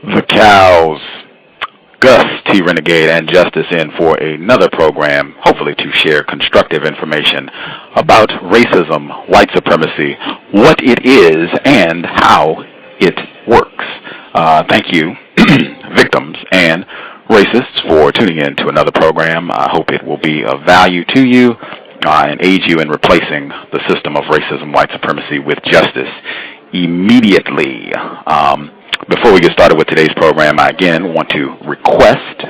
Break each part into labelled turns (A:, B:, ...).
A: The cows, Gus T Renegade and Justice in for another program, hopefully to share constructive information about racism, white supremacy, what it is, and how it works. Thank you, victims and racists, for tuning in to another program. I hope it will be of value to you and aid you in replacing the system of racism, white supremacy with justice immediately. Before we get started with today's program, I again want to request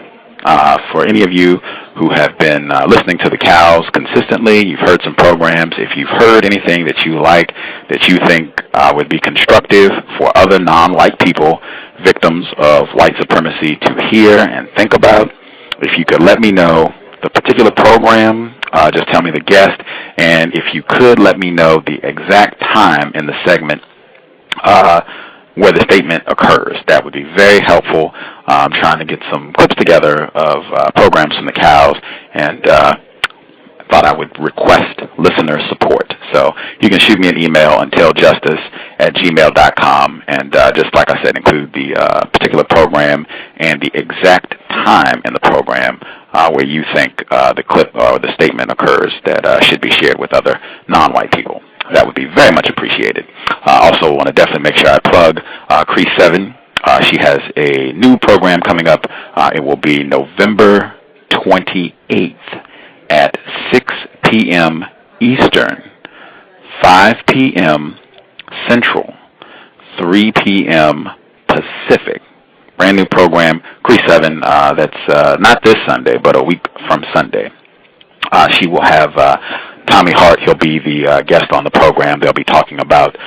A: for any of you who have been listening to the cows consistently, you've heard some programs, if you've heard anything that you like, that you think would be constructive for other non-white people, victims of white supremacy, to hear and think about, if you could let me know the particular program, just tell me the guest, and if you could let me know the exact time in the segment where the statement occurs. That would be very helpful. I'm trying to get some clips together of programs from the cows, and thought I would request listener support. So you can shoot me an email and telljustice@gmail.com, and just like I said, include the particular program and the exact time in the program where you think the clip or the statement occurs that should be shared with other non-white people. That would be very much appreciated. Also want to definitely make sure I plug Cree 7. She has a new program coming up. It will be November 28th at 6 p.m. Eastern, 5 p.m. Central, 3 p.m. Pacific. Brand new program, Cree 7. That's not this Sunday, but a week from Sunday. She will have Tommy Hart. He'll be the guest on the program. They'll be talking about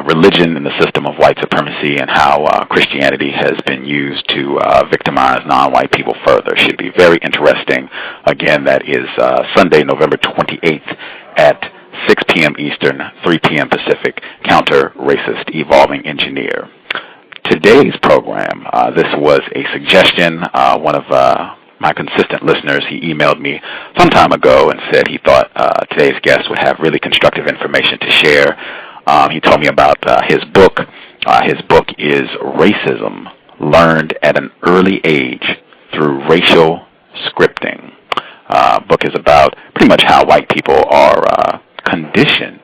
A: religion and the system of white supremacy and how Christianity has been used to victimize non-white people further. Should be very interesting. Again, that is Sunday, November 28th at 6 p.m. Eastern, 3 p.m. Pacific. Counter-Racist Evolving Engineer. Today's program, this was a suggestion. One of my consistent listeners, he emailed me some time ago and said he thought today's guest would have really constructive information to share. He told me about his book. His book is Racism, Learned at an Early Age Through Racial Scripting. Book is about pretty much how white people are conditioned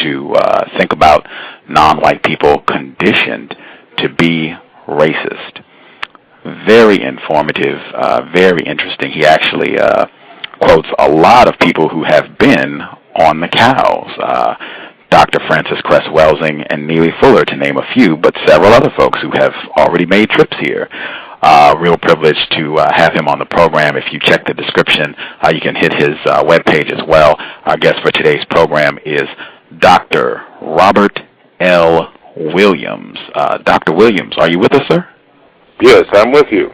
A: to think about non-white people, conditioned to be racist. Very informative, very interesting. He actually quotes a lot of people who have been on the cows. Dr. Francis Cress Welsing and Neely Fuller, to name a few, but several other folks who have already made trips here. Real privilege to have him on the program. If you check the description, you can hit his webpage as well. Our guest for today's program is Dr. Robert L. Williams. Dr. Williams, are you with us, sir?
B: Yes, I'm with you.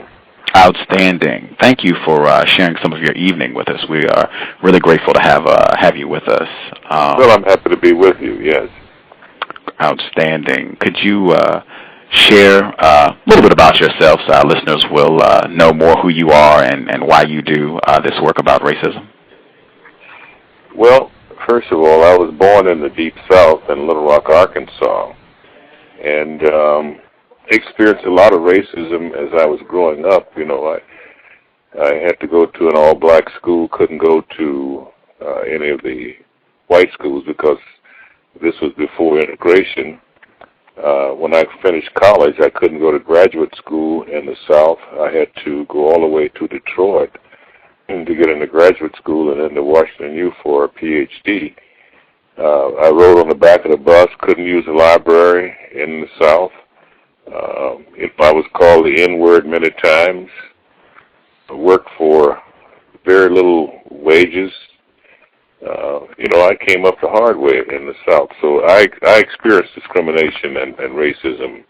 A: Outstanding. Thank you for sharing some of your evening with us. We are really grateful to have you with us.
B: Well, I'm happy to be with you, yes.
A: Outstanding. Could you share a little bit about yourself so our listeners will know more who you are and why you do this work about racism?
B: Well, first of all, I was born in the Deep South in Little Rock, Arkansas, and experienced a lot of racism as I was growing up. You know, I had to go to an all-black school, couldn't go to any of the white schools because this was before integration. When I finished college, I couldn't go to graduate school in the South. I had to go all the way to Detroit to get into graduate school and then to Washington U for a Ph.D. I rode on the back of the bus, couldn't use the library in the South. I was called the N-word many times. I worked for very little wages. I came up the hard way in the South. So I experienced discrimination and racism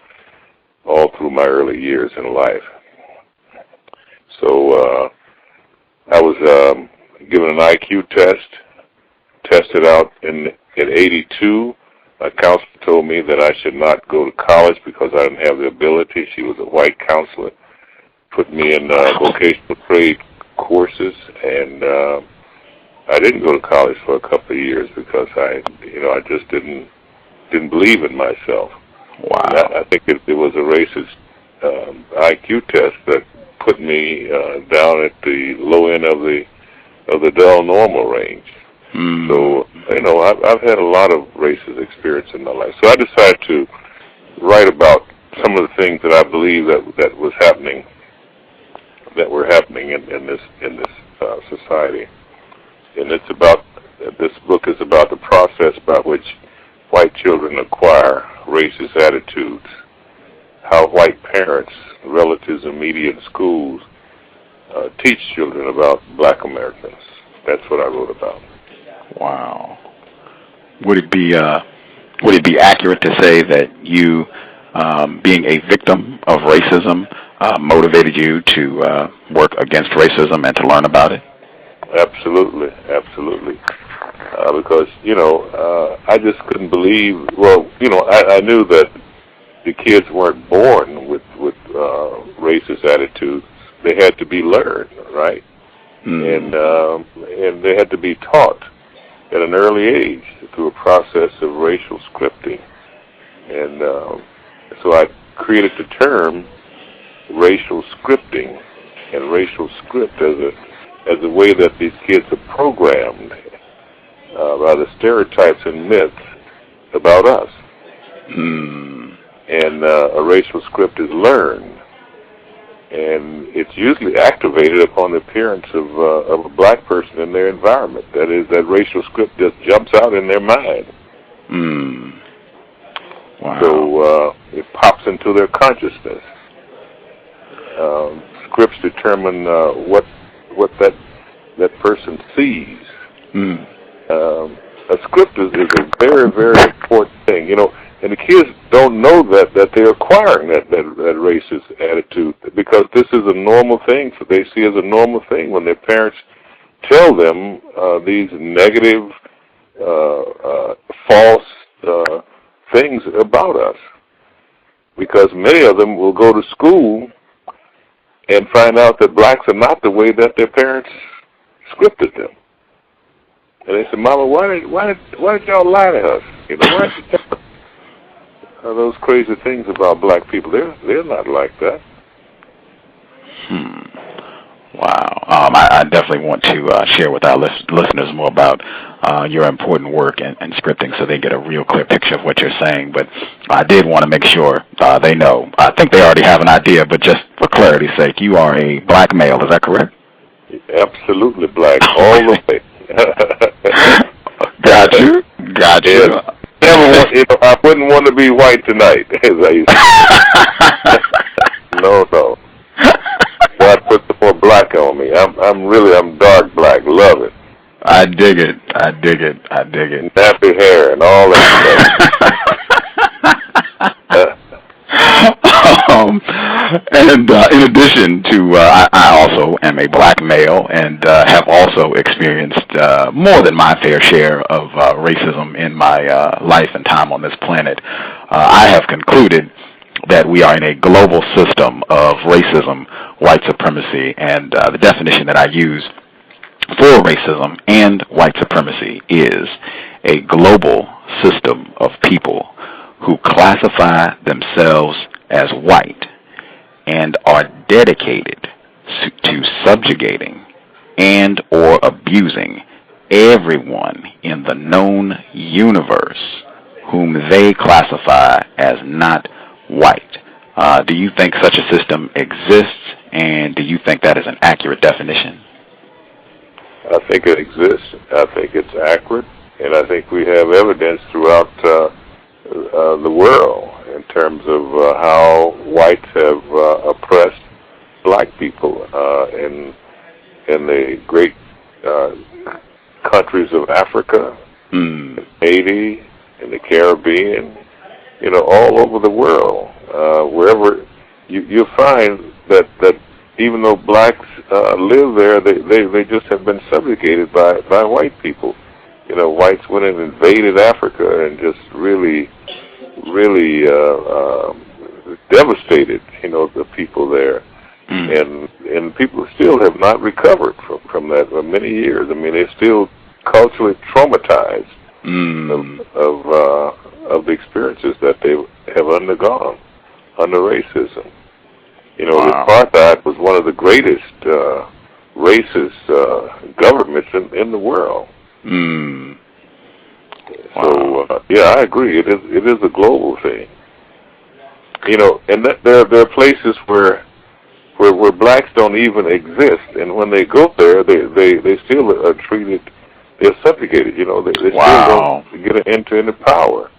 B: all through my early years in life. So I was given an IQ test, tested out in 82. My counselor told me that I should not go to college because I didn't have the ability. She was a white counselor. Put me in vocational trade courses, and I didn't go to college for a couple of years because I just didn't believe in myself.
A: Wow.
B: And I think it was a racist IQ test that put me down at the low end of the dull normal range. So, I've had a lot of racist experience in my life. So I decided to write about some of the things that I believe that were happening in this society. And this book is about the process by which white children acquire racist attitudes, how white parents, relatives, and media and schools teach children about black Americans. That's what I wrote about.
A: Wow. Would it be accurate to say that you, being a victim of racism, motivated you to work against racism and to learn about it?
B: Absolutely. Because, I just couldn't believe, I knew that the kids weren't born with racist attitudes. They had to be learned, right? And they had to be taught at an early age through a process of racial scripting. And so I created the term racial scripting and racial script as a way that these kids are programmed by the stereotypes and myths about us. And a racial script is learned, and it's usually activated upon the appearance of a black person in their environment. That is, that racial script just jumps out in their mind.
A: Wow.
B: So it pops into their consciousness. Scripts determine what that person sees. A script is a very, very important thing, and the kids don't know that they're acquiring that racist attitude, because this is a normal thing. So they see as a normal thing when their parents tell them these negative, false things about us. Because many of them will go to school and find out that blacks are not the way that their parents scripted them. And they say, "Mama, why did y'all lie to us? Why did you tell us those crazy things about black people? They're not like that."
A: Wow. I definitely want to share with our listeners more about your important work and scripting, so they get a real clear picture of what you're saying. But I did want to make sure they know. I think they already have an idea, but just for clarity's sake, you are a black male. Is that correct?
B: Absolutely black, all the way.
A: Got you.
B: I wouldn't want to be white tonight, as I used to say. No. God put some more black on me. I'm dark black. Love it.
A: I dig it.
B: Nappy hair and all that stuff.
A: And in addition to, I also am a black male and have also experienced more than my fair share of racism in my life and time on this planet. I have concluded that we are in a global system of racism, white supremacy, and the definition that I use for racism and white supremacy is a global system of people who classify themselves as white and are dedicated to subjugating and or abusing everyone in the known universe whom they classify as not white. Do you think such a system exists, and do you think that is an accurate definition?
B: I think it exists. I think it's accurate, and I think we have evidence throughout the world in terms of how whites have oppressed black people in the great countries of Africa, Haiti, in the Caribbean, all over the world. Wherever you'll find that even though blacks live there, they just have been subjugated by white people. Whites went and invaded Africa and just really devastated, the people there. And people still have not recovered from that for many years. I mean, they're still culturally traumatized of the experiences that they have undergone under racism. You know, the
A: Wow.
B: apartheid was one of the greatest racist governments in the world.
A: Mm.
B: So yeah, I agree. It is a global thing. You know, and there are places where blacks don't even exist, and when they go there, they still are treated. They're subjugated. You know, they still don't get an enter into power.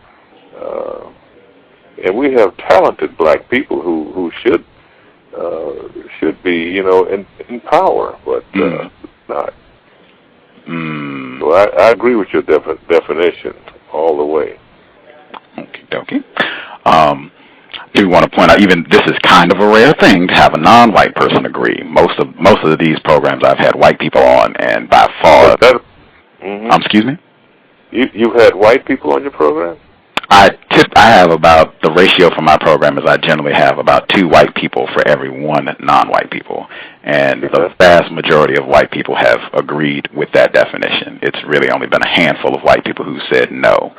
B: And we have talented black people who should be, you know, in power, but not.
A: Mm.
B: So I agree with your definition all the way.
A: Okie dokie. Do want to point out, even this is kind of a rare thing to have a non-white person agree. Most of these programs I've had white people on, and by far. Excuse me.
B: You've had white people on your program?
A: I have about, the ratio for my program is I generally have about 2 white people for every 1 non-white people, and the vast majority of white people have agreed with that definition. It's really only been a handful of white people who said no.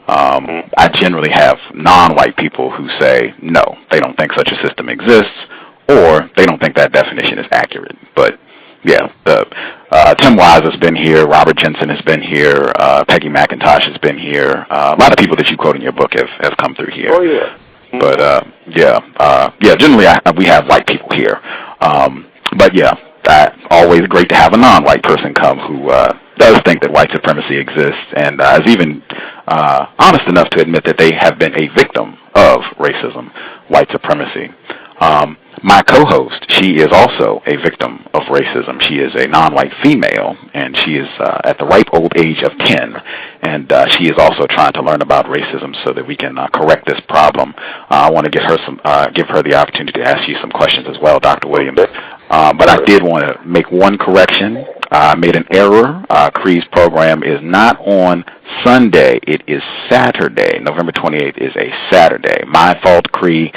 A: I generally have non-white people who say no, they don't think such a system exists, or they don't think that definition is accurate. But yeah, Tim Wise has been here, Robert Jensen has been here, Peggy McIntosh has been here. A lot of people that you quote in your book have come through here.
B: Oh yeah.
A: But generally we have white people here. But yeah, always great to have a non-white person come who does think that white supremacy exists, and is even honest enough to admit that they have been a victim of racism, white supremacy. My co-host, she is also a victim of racism. She is a non-white female, and she is at the ripe old age of 10, and she is also trying to learn about racism so that we can correct this problem. I want to give her the opportunity to ask you some questions as well, Dr. Williams. But I did want to make one correction. I made an error. Cree's program is not on Sunday. It is Saturday. November 28th is a Saturday. My fault, Cree.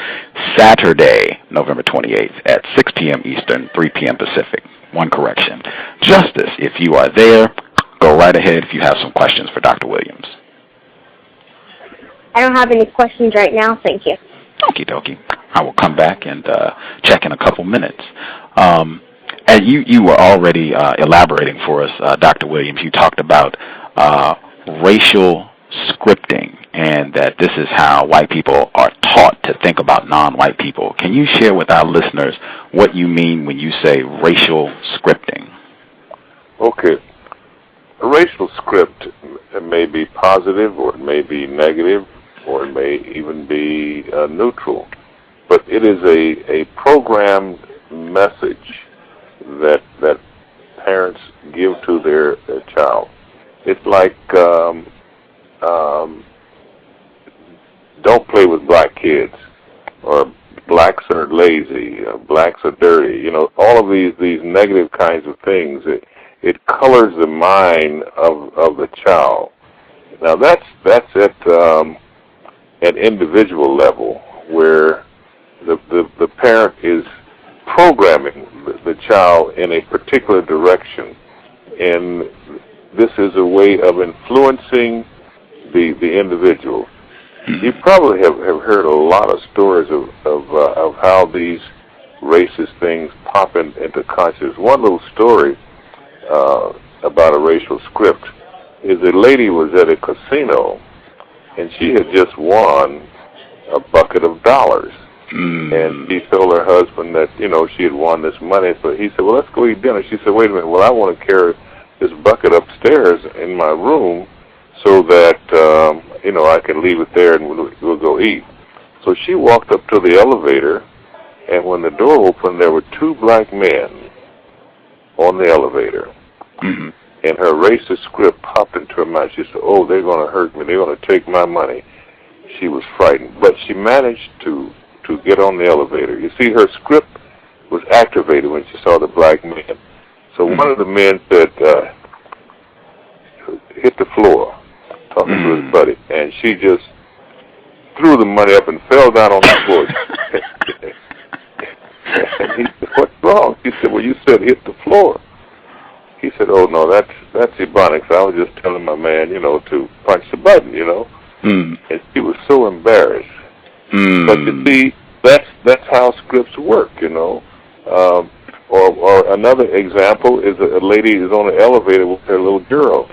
A: Saturday, November 28th at 6 p.m. Eastern, 3 p.m. Pacific. One correction. Justice, if you are there, go right ahead if you have some questions for Dr. Williams.
C: I don't have any questions right now. Thank you.
A: Okie dokie. I will come back and check in a couple minutes. And you were already elaborating for us, Dr. Williams. You talked about racial scripting, and that this is how white people are taught to think about non-white people. Can you share with our listeners what you mean when you say racial scripting?
B: Okay. A racial script may be positive, or it may be negative, or it may even be neutral. But it is a programmed message that parents give to their child. It's like don't play with black kids, or blacks are lazy, blacks are dirty. You know, all of these negative kinds of things. It colors the mind of the child. Now that's at an individual level, where the parent is programming the child in a particular direction, and this is a way of influencing the individual. You probably have heard a lot of stories of how these racist things pop into consciousness. One little story about a racial script is a lady was at a casino, and she had just won a bucket of dollars. And she told her husband that, you know, she had won this money. So he said, well, let's go eat dinner. She said, wait a minute, well, I want to carry this bucket upstairs in my room so that, you know, I can leave it there and we'll go eat. So she walked up to the elevator, and when the door opened, there were 2 black men on the elevator. And her racist script popped into her mind. She said, oh, they're going to hurt me. They're going to take my money. She was frightened. But she managed to get on the elevator. You see, her script was activated when she saw the black men. So one of the men said, hit the floor, talking to his buddy. And she just threw the money up and fell down on the floor. And he said, what's wrong? She said, well, you said hit the floor. He said, oh, no, that's Ebonics. I was just telling my man, you know, to punch the button, you know. And she was so embarrassed. But you see, that's that's how scripts work, you know. Or another example is a lady is on an elevator with her little girl,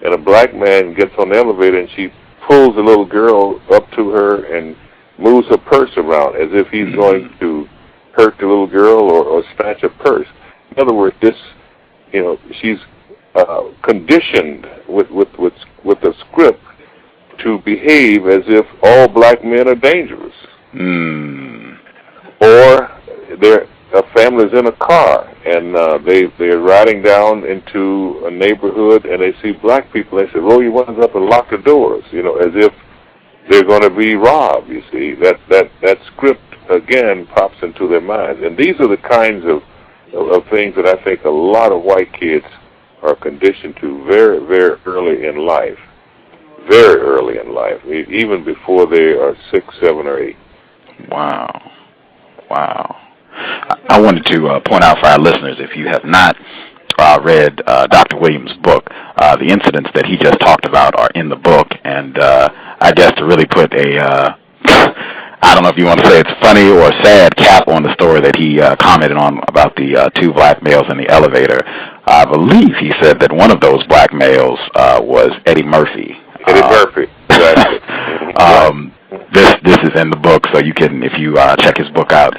B: and a black man gets on the elevator and she pulls the little girl up to her and moves her purse around as if he's going to hurt the little girl or snatch her purse. In other words, this, you know, she's conditioned with a script to behave as if all black men are dangerous. Or a family's in a car and they're riding down into a neighborhood and they see black people. They say, roll your windows up and lock the doors, you know, as if they're going to be robbed. You see, that script again pops into their minds, and these are the kinds of things that I think a lot of white kids are conditioned to very, very early in life. Very early in life, even before they are 6, 7, or 8.
A: Wow. I wanted to point out for our listeners, if you have not read Dr. Williams' book, the incidents that he just talked about are in the book, and I guess to really put a, I don't know if you want to say it's funny or sad cap on the story that he commented on about the 2 black males in the elevator. I believe he said that one of those black males was Eddie Murphy.
B: Eddie Murphy, exactly.
A: This is in the book, so you can, if you check his book out,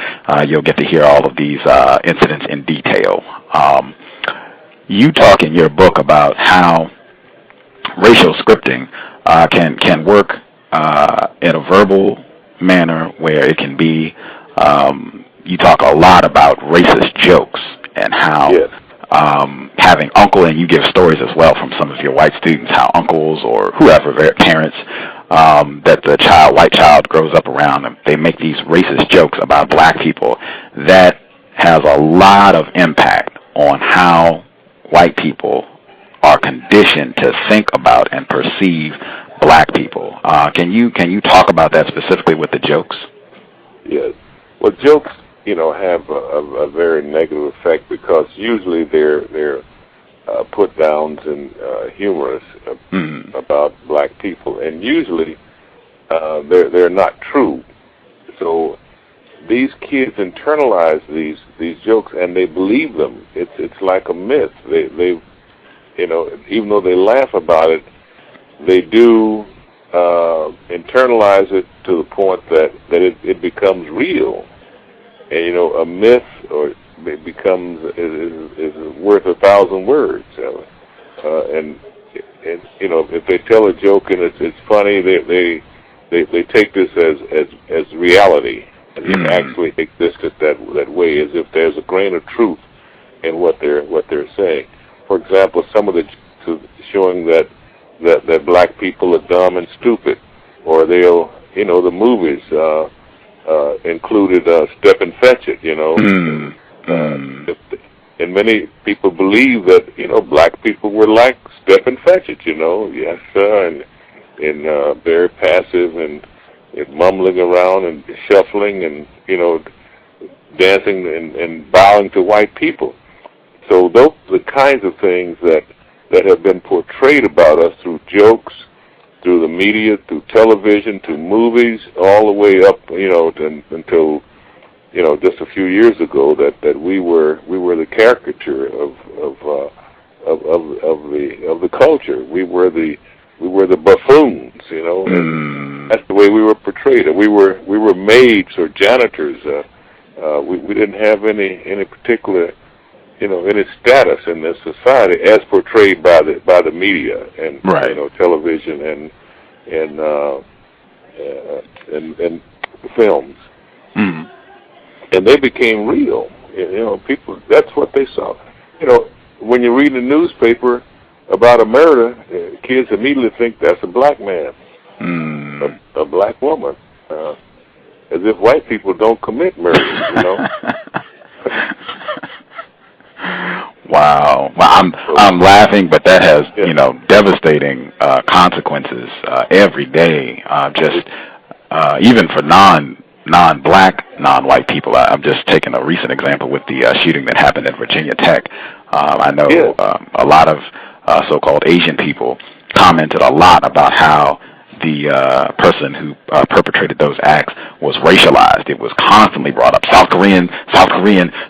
A: you'll get to hear all of these incidents in detail. You talk in your book about how racial scripting can work in a verbal manner where it can be, you talk a lot about racist jokes and how having uncle, and you give stories as well from some of your white students, how uncles or whoever, their parents, that the white child grows up around, and they make these racist jokes about black people. That has a lot of impact on how white people are conditioned to think about and perceive black people. Can you talk about that specifically with the jokes?
B: Yes. Well, jokes, you know, have a very negative effect because usually they're put downs and humorous about black people, and usually they're not true. So these kids internalize these jokes and they believe them. It's like a myth. They you know, even though they laugh about it, they do internalize it to the point that it becomes real. And you know, a myth or it becomes is worth 1,000 words. And you know, if they tell a joke and it's funny, they take this as reality, and they actually exist it that way, as if there's a grain of truth in what they're saying. For example, some of the showing that black people are dumb and stupid, or they'll, you know, the movies included Step and Fetch It, you know. And many people believe that, you know, black people were like Step and Fetch It, you know, yes, sir, and very passive and mumbling around and shuffling and, you know, dancing and bowing to white people. So those are the kinds of things that have been portrayed about us through jokes, through the media, through television, through movies, all the way up, you know, until, you know, just a few years ago, that we were the caricature of the culture. We were the buffoons, you know. And that's the way we were portrayed. We were maids or janitors. We didn't have any particular, you know, any status in this society as portrayed by the media and you know, television and films. And they became real. You know, people, that's what they saw. You know, when you read the newspaper about a murder, kids immediately think that's a black man, a black woman, as if white people don't commit murders, you know.
A: Wow. Well, I'm laughing, but that has, you know, devastating consequences every day. Just even for non-black, non-white people. I'm just taking a recent example with the shooting that happened at Virginia Tech. I know a lot of so-called Asian people commented a lot about how the person who perpetrated those acts was racialized. It was constantly brought up. South Korean.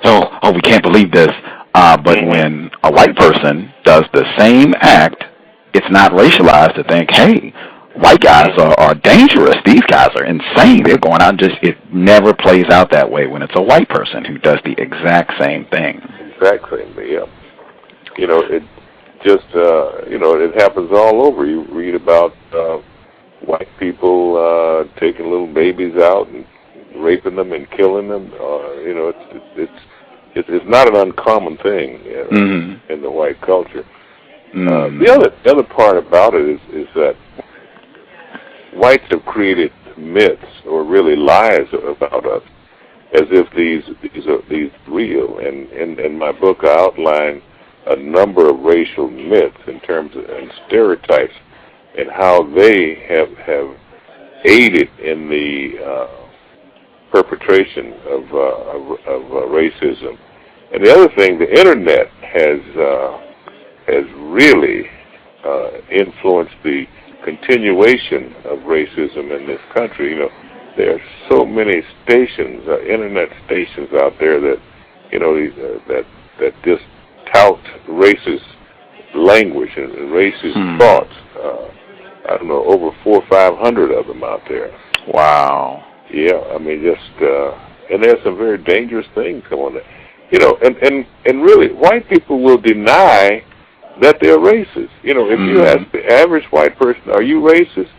A: Oh, we can't believe this. But when a white person does the same act, it's not racialized to think, hey, white guys are dangerous. These guys are insane. They're going out and it never plays out that way when it's a white person who does the exact same thing.
B: Exact same thing, yeah. It just, it happens all over. You read about white people taking little babies out and raping them and killing them. It's not an uncommon thing in the white culture. The other part about it is that whites have created myths or really lies about us, as if these are real. And in my book, I outline a number of racial myths in terms of and stereotypes, and how they have aided in the perpetration of racism. And the other thing, the internet has really influenced the continuation of racism in this country. There are so many stations, internet stations out there that that just tout racist language and racist thoughts. I don't know, over 400 or 500 of them out there.
A: Wow.
B: Yeah, I mean, and there's some very dangerous things going on. And really, white people will deny that they're racist. If you ask the average white person, are you racist?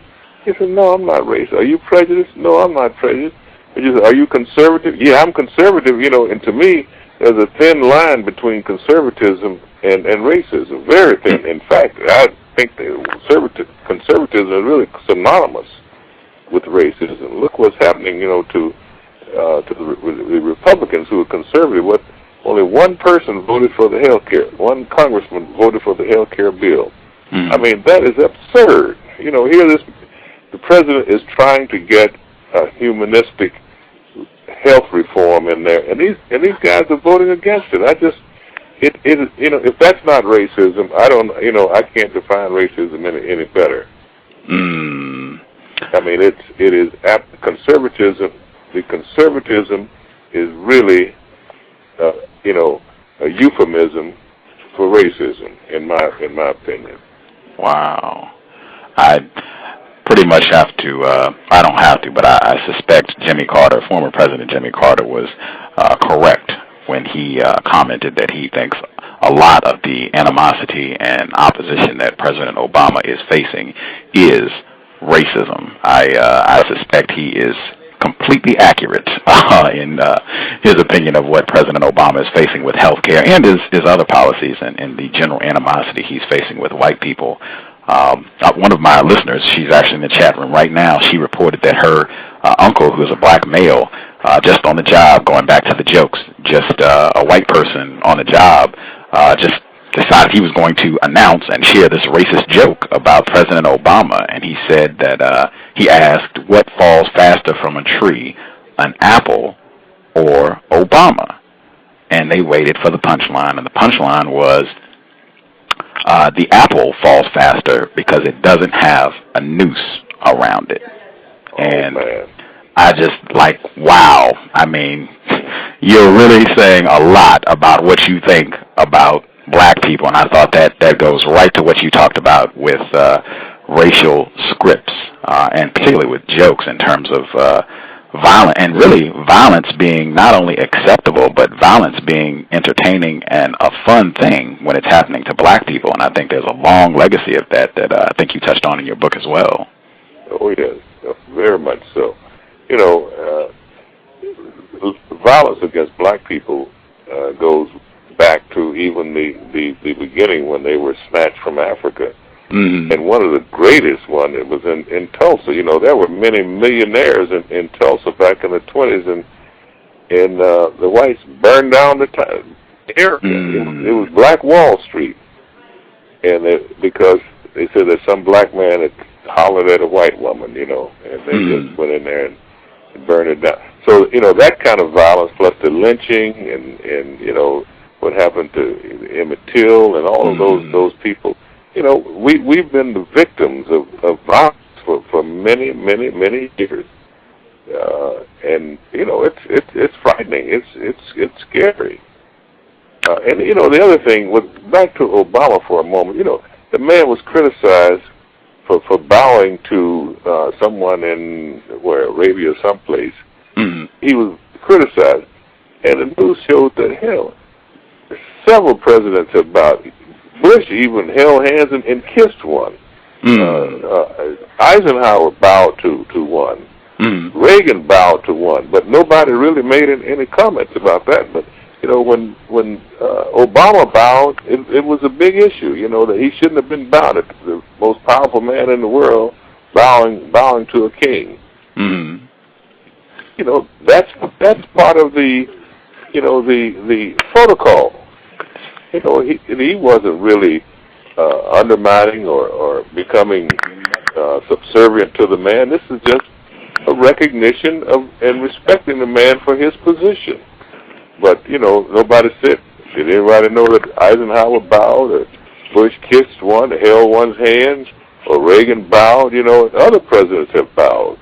B: He said, no, I'm not racist. Are you prejudiced? No, I'm not prejudiced. Are you conservative? Yeah, I'm conservative. And to me, there's a thin line between conservatism and racism. Very thin. In fact, I think conservatism is really synonymous with racism. Look what's happening, to the Republicans who are conservative. Only one person voted for the health care. One congressman voted for the health care bill. I mean, that is absurd. Here the president is trying to get a humanistic health reform in there, and these guys are voting against it. If that's not racism, I can't define racism any better. I mean, it is conservatism. The conservatism is really, a euphemism for racism, in my opinion.
A: Wow. I pretty much have to, I don't have to, but I suspect former President Jimmy Carter was correct when he commented that he thinks a lot of the animosity and opposition that President Obama is facing is racism. I suspect he is completely accurate in his opinion of what President Obama is facing with health care and his other policies and the general animosity he's facing with white people. One of my listeners, she's actually in the chat room right now, she reported that her uncle, who is a black male, just on the job, going back to the jokes, just a white person on the job, just decided he was going to announce and share this racist joke about President Obama. And he said that he asked, what falls faster from a tree, an apple or Obama? And they waited for the punchline, and the punchline was, the apple falls faster because it doesn't have a noose around it. And I just wow. I mean, you're really saying a lot about what you think about black people, and I thought that goes right to what you talked about with racial scripts, and particularly with jokes in terms of violence being not only acceptable, but violence being entertaining and a fun thing when it's happening to black people. And I think there's a long legacy of that I think you touched on in your book as well.
B: Oh, yes, very much so. Violence against black people goes back to even the beginning when they were snatched from Africa. And one of the greatest one, it was in Tulsa. There were many millionaires in Tulsa back in the 20s, and the whites burned down the area. It was Black Wall Street, and because they said that some black man had hollered at a white woman, and they just went in there and burned it down. So that kind of violence, plus the lynching and what happened to Emmett Till and all of those people. We've been the victims of violence for many years, and it's frightening. It's scary. And the other thing was, back to Obama for a moment. The man was criticized for bowing to someone in Arabia or someplace.
A: Mm-hmm.
B: He was criticized, and the news showed that several presidents have bowed. Bush even held hands and kissed one. Eisenhower bowed to one.
A: Mm-hmm.
B: Reagan bowed to one, but nobody really made any comments about that. But when Obama bowed, it was a big issue. That he shouldn't have been bowed. The most powerful man in the world bowing to a king.
A: Mm-hmm.
B: That's part of the protocol. He wasn't really undermining or becoming subservient to the man. This is just a recognition of and respecting the man for his position. But nobody said. Did anybody know that Eisenhower bowed, or Bush kissed one, held one's hands, or Reagan bowed? Other presidents have bowed.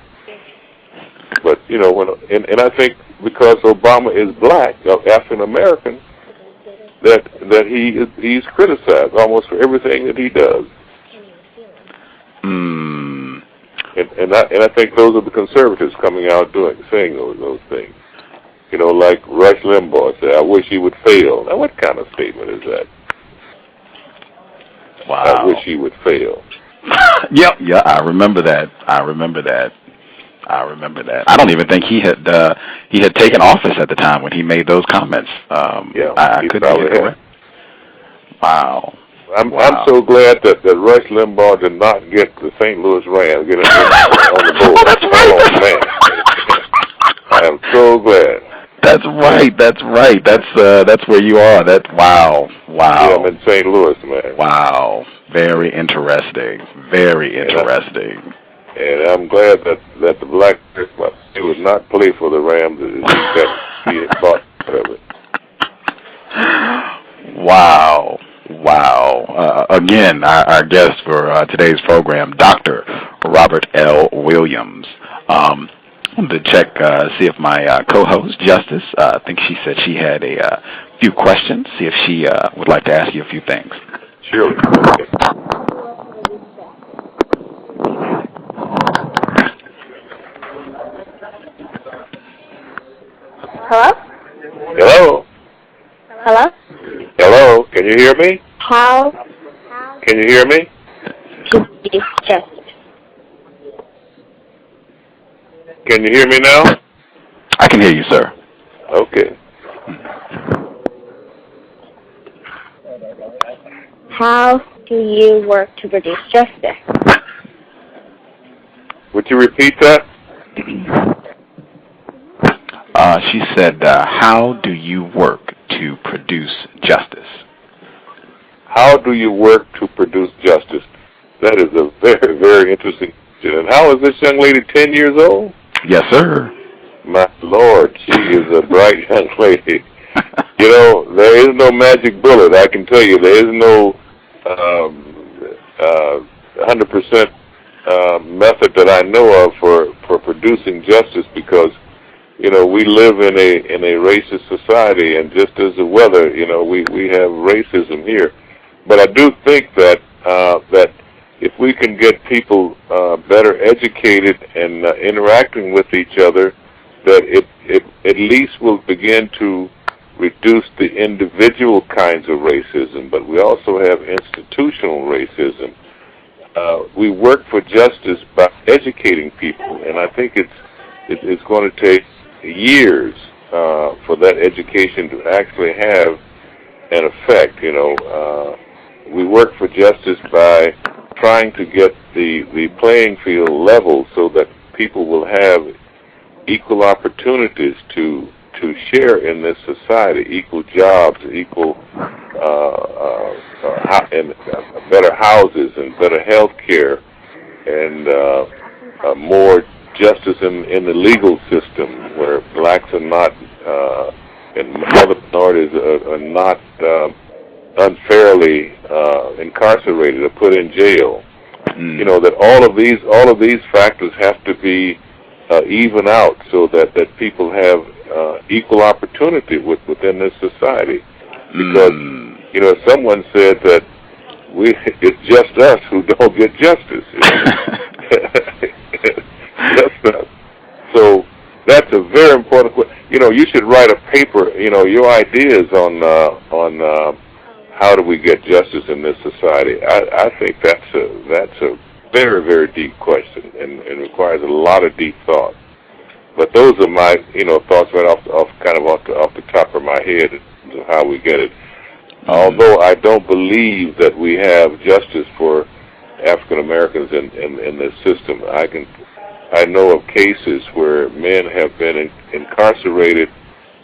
B: But and I think because Obama is black, African American, that he's criticized almost for everything that he does.
A: Mm.
B: And I think those are the conservatives coming out saying those things. Like Rush Limbaugh said, "I wish he would fail." Now, what kind of statement is that?
A: Wow.
B: I wish he would fail.
A: Yeah, I remember that. I don't even think he had taken office at the time when he made those comments. I couldn't get correct. Wow.
B: I'm so glad that Rush Limbaugh did not get the St. Louis Rams on the board.
A: That's right.
B: Oh, man. I am so glad.
A: That's right. That's where you are. Wow.
B: Yeah, I'm in St. Louis, man.
A: Wow. Very interesting.
B: And I'm glad that the black person, he would not play for the Rams. He had bought of it.
A: Wow. Again, our guest for today's program, Dr. Robert L. Williams. I wanted to check, see if my co-host, Justice, I think she said she had a few questions, see if she would like to ask you a few things.
B: Sure.
C: Hello?
B: Hello?
C: Hello?
B: Hello? Can you hear me?
C: How
B: Can you hear me?
C: to be just?
B: Can you hear me now?
A: I can hear you, sir.
B: Okay.
C: How do you work to produce justice?
B: Would you repeat that?
A: She said, how do you work to produce justice?
B: How do you work to produce justice? That is a very, very interesting question. And how is this young lady 10 years old?
A: Yes, sir.
B: My Lord, she is a bright young lady. There is no magic bullet. I can tell you, there is no 100% method that I know of for producing justice, because we live in a racist society, and just as the weather, we have racism here. But I do think that if we can get people better educated and interacting with each other, that it at least will begin to reduce the individual kinds of racism. But we also have institutional racism. We work for justice by educating people, and I think it's going to take years for that education to actually have an effect. We work for justice by trying to get the playing field level so that people will have equal opportunities to share in this society, equal jobs, equal and better houses and better health care, and more justice in the legal system, where blacks are not and other minorities are not unfairly incarcerated or put in jail. You know, that all of these factors have to be even out so that people have equal opportunity within this society. Because you know, someone said that it's just us who don't get justice. Just us. So that's a very important question. You know, you should write a paper. You know, your ideas on how do we get justice in this society. I think that's a very, very deep question and requires a lot of deep thought. But those are my, you know, thoughts right off the top of my head of how we get it. Although I don't believe that we have justice for African Americans in this system, I know of cases where men have been incarcerated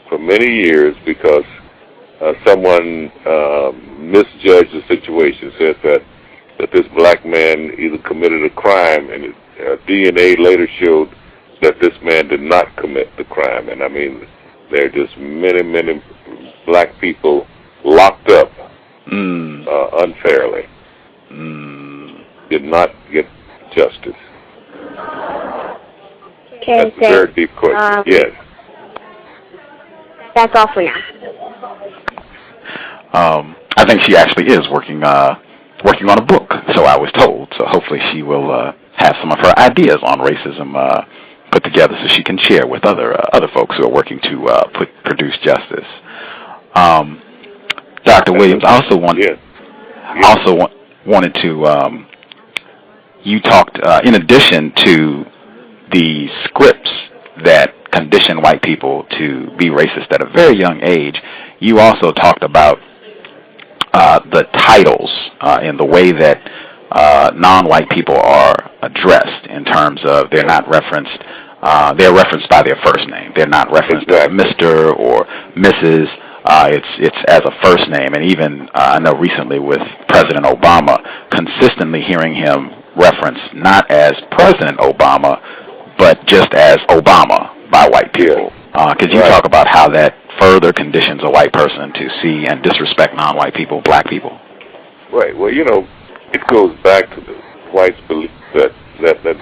B: for many years because someone misjudged the situation, said that this black man either committed a crime, and DNA later showed that this man did not commit the crime. And I mean, there are just many, many black people locked up unfairly, did not get justice.
C: Okay,
B: that's a very deep question. Yes.
C: That's all for now.
A: I think she actually is working on a book, so I was told. So hopefully she will have some of her ideas on racism put together so she can share with other folks who are working to produce justice. Dr. Williams, I also wanted to. You talked in addition to the scripts that condition white people to be racist at a very young age. You also talked about the titles and the way that non-white people are addressed in terms of they're not referenced. They're referenced by their first name. They're not referenced as Mr. or Mrs. It's as a first name. And even I know recently with President Obama, consistently hearing him referenced not as President Obama, but just as Obama by white people. Could you talk about how that further conditions a white person to see and disrespect non-white people, black people?
B: Right. Well, you know, it goes back to the whites' belief that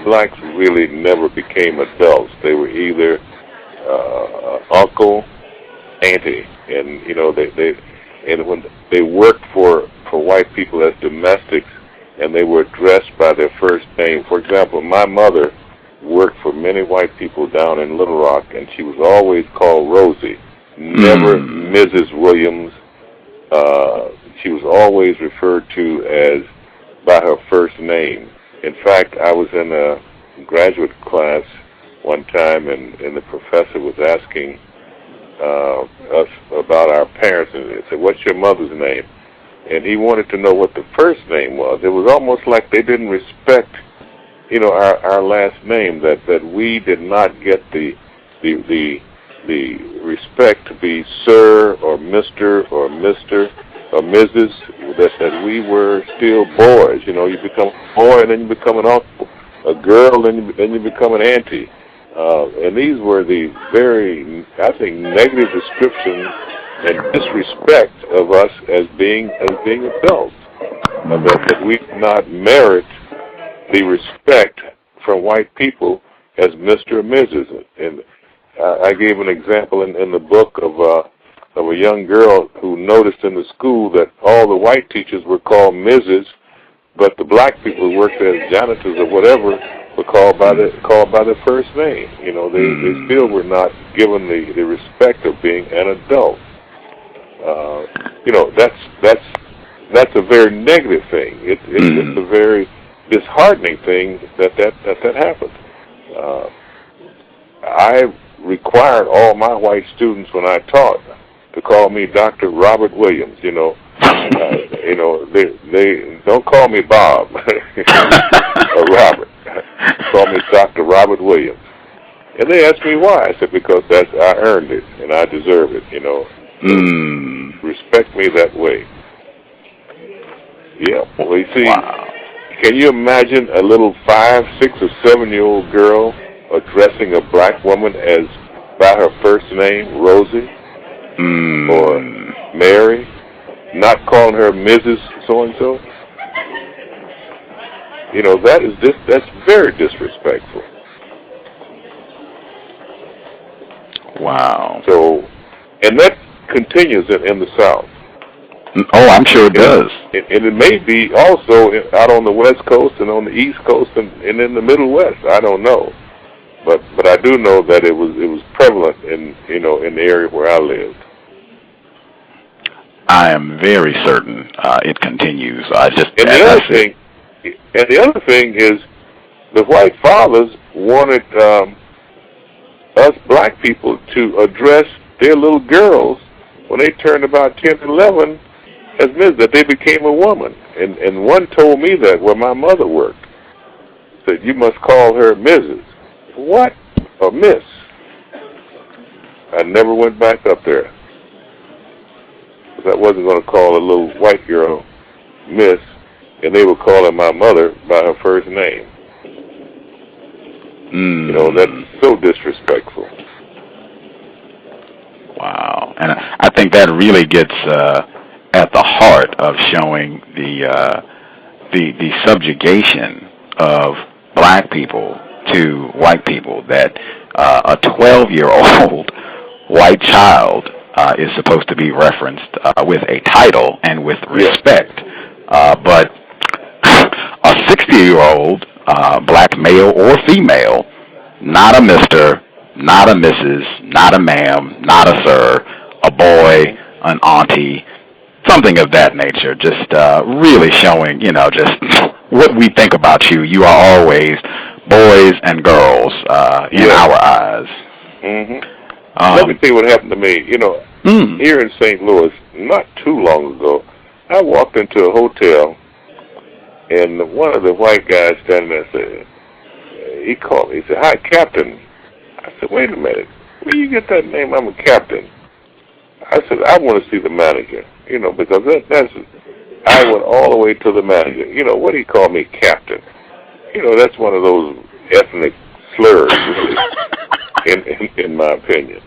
B: blacks really never became adults. They were either uncle, auntie, and you know and when they worked for white people as domestics, and they were addressed by their first name. For example, my mother worked for many white people down in Little Rock, and she was always called Rosie, never Mrs. Williams. She was always referred to as by her first name. In fact, I was in a graduate class one time, and the professor was asking us about our parents, and he said, "What's your mother's name?" And he wanted to know what the first name was. It was almost like they didn't respect, you know, our last name. That we did not get the respect to be Sir or Mr. or Mr. or Mrs. That we were still boys. You know, you become a boy and then you become an uncle, a girl and then you become an auntie. And these were the very, I think, negative descriptions and disrespect of us as being adults. That we do not merit the respect from white people as Mr. or Mrs. And I gave an example in the book of a young girl who noticed in the school that all the white teachers were called Mrs., but the black people who worked as janitors or whatever were called by their first name. You know, they still were not given the respect of being an adult. You know, that's a very negative thing. It's a very disheartening thing that happened. I required all my white students when I taught to call me Dr. Robert Williams. You know, they don't call me Bob or Robert. Call me Dr. Robert Williams. And they asked me why. I said, because I earned it and I deserve it. You know, respect me that way. Yeah. Well, you see, can you imagine a little 5, 6, or 7-year-old girl addressing a black woman as by her first name, Rosie, or Mary, not calling her Mrs. So-and-so? You know, that's very disrespectful.
A: Wow.
B: So, and that continues in the South.
A: Oh, I'm sure it does.
B: And it may be also out on the West Coast and on the East Coast and in the Middle West. I don't know, but I do know that it was prevalent in the area where I lived.
A: I am very certain it continues.
B: And the other thing is, the white fathers wanted us black people to address their little girls when they turned about 10 and 11 as Miss, that they became a woman. And one told me that where my mother worked, said, you must call her Mrs. What? A Miss. I never went back up there. Because I wasn't going to call a little white girl Miss, and they were calling my mother by her first name. You know, that's so disrespectful.
A: Wow. And I think that really gets at the heart of showing the subjugation of black people to white people, that a 12-year-old white child is supposed to be referenced with a title and with respect. But a 60-year-old black male or female, not a Mr., not a Mrs., not a ma'am, not a sir, a boy, an auntie, something of that nature, just really showing, just what we think about you. You are always boys and girls in our eyes.
B: Let me tell you what happened to me. Here in St. Louis, not too long ago, I walked into a hotel, and one of the white guys standing there said, he called me. He said, "Hi, Captain." I said, "Wait a minute. Where you get that name? I'm a captain." I said, "I want to see the manager." Because I went all the way to the manager. What he called me captain. That's one of those ethnic slurs, really, in my opinion.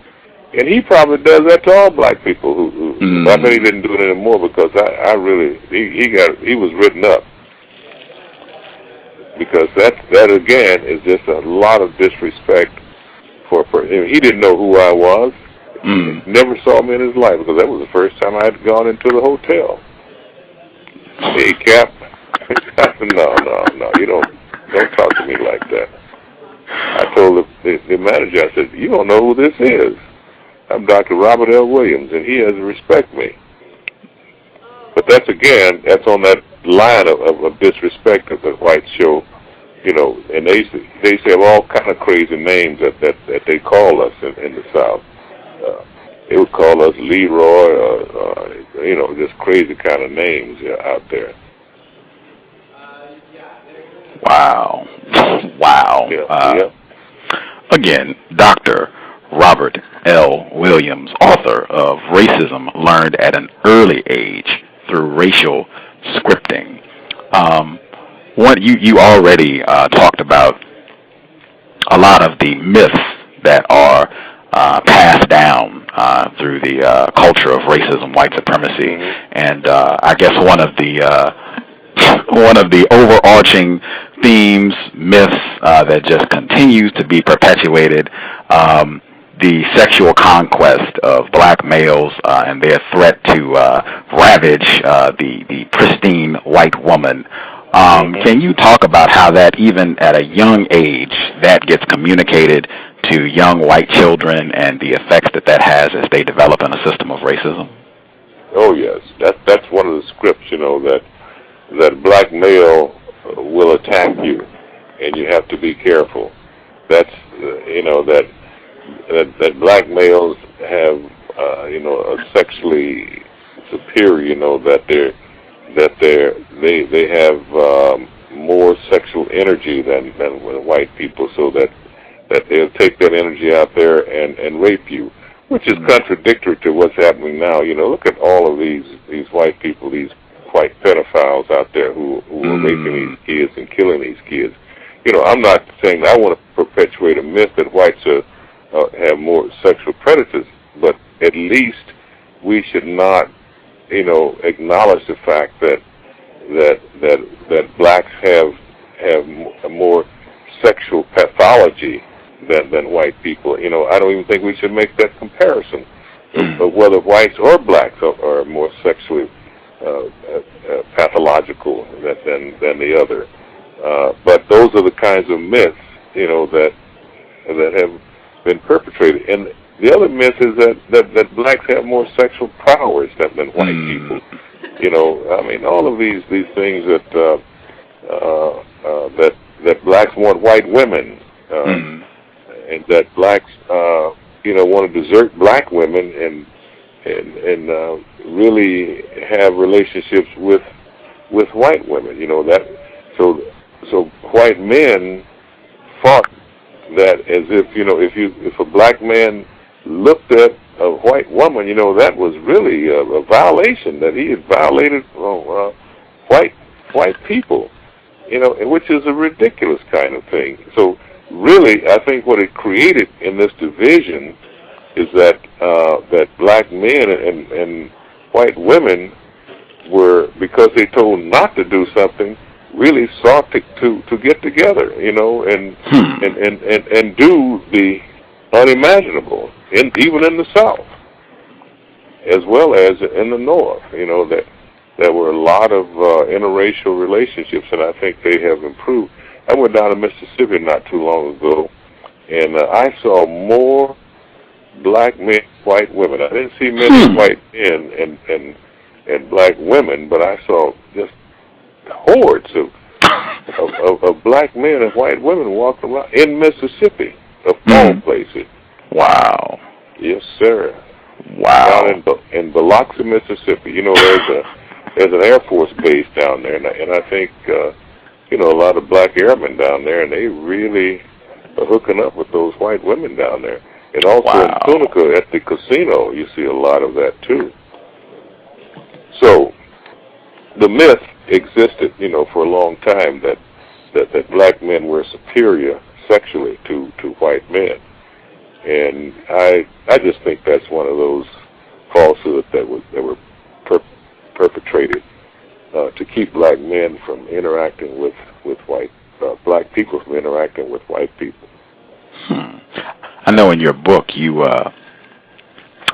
B: And he probably does that to all black people who I bet he didn't do it anymore, because I really, he was written up. Because that again is just a lot of disrespect for a person. He didn't know who I was. Never saw me in his life, because that was the first time I had gone into the hotel. Hey, Cap. No, you don't talk to me like that. I told the manager, I said, "You don't know who this is. I'm Dr. Robert L. Williams, and he has to respect me." But that's on that line of disrespect that the whites show, and they say all kind of crazy names that they call us in the South. They would call us Leroy, just crazy kind of names out there.
A: Wow. Again, Dr. Robert L. Williams, author of Racism Learned at an Early Age Through Racial Scripting. You already talked about a lot of the myths that are passed down through the culture of racism, white supremacy, and I guess one of the overarching themes, myths that just continues to be perpetuated, the sexual conquest of black males and their threat to ravage the pristine white woman. Can you talk about how that, even at a young age, that gets communicated to young white children and the effects that has as they develop in a system of racism?
B: Oh, yes. That's one of the scripts, that black male will attack you, and you have to be careful. That's, that black males have, a sexually superior, that they have more sexual energy than white people, so that they'll take that energy out there and rape you, which is contradictory to what's happening now. Look at all of these white people, these white pedophiles out there who are raping these kids and killing these kids. I'm not saying I want to perpetuate a myth that whites have more sexual predators, but at least we should not, acknowledge the fact that blacks have have a more sexual pathology than white people. You know, I don't even think we should make that comparison of whether whites or blacks are more sexually pathological than the other. But those are the kinds of myths, you know, that have been perpetrated. And the other myth is that blacks have more sexual prowess than white people. You know, I mean, all of these things that blacks want white women, and that blacks, you know, want to desert black women and really have relationships with white women. You know, that so white men fought that as if, you know, if a black man looked at a white woman, you know, that was really a violation, that he had violated white people, you know, which is a ridiculous kind of thing. So really, I think what it created in this division is that that black men and white women were, because they told not to do something, really sought to get together, you know, and do the unimaginable, even in the South, as well as in the North. You know, that there were a lot of interracial relationships, and I think they have improved. I went down to Mississippi not too long ago, and I saw more black men, white women. I didn't see many white men and black women, but I saw just hordes of black men and white women walking around in Mississippi, of all places.
A: Wow.
B: Yes, sir.
A: Wow.
B: Down in Biloxi, Mississippi. You know, there's an Air Force base down there, and I think you know, a lot of black airmen down there, and they really are hooking up with those white women down there. And also in Tunica at the casino, you see a lot of that too. So the myth existed, you know, for a long time that black men were superior sexually to white men, and I just think that's one of those falsehoods that were perpetrated to keep black men from interacting with white black people from interacting with white people.
A: I know in your book you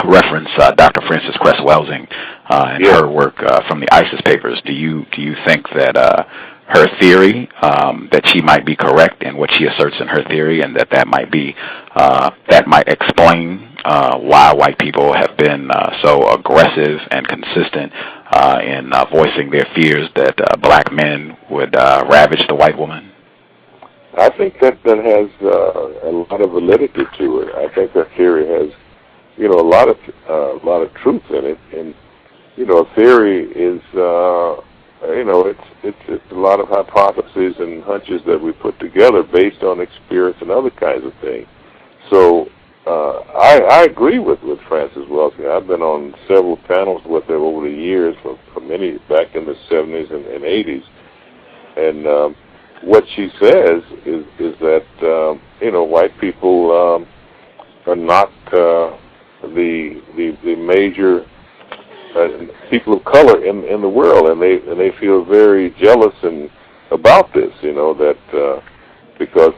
A: reference Dr. Frances Cress Welsing and her work from the ISIS papers. Do you think that her theory, that she might be correct in what she asserts in her theory, and that might explain why white people have been so aggressive and consistent in voicing their fears that black men would ravage the white woman?
B: I think that has a lot of validity to it. I think that theory has, you know, a lot of truth in it. And you know, a theory is, you know, it's a lot of hypotheses and hunches that we put together based on experience and other kinds of things. So I agree with Frances Welsing. I've been on several panels with her over the years, for many back in the 70s and 80s, and what she says is that you know, white people are not the major people of color in the world, and they feel very jealous and about this, you know, that because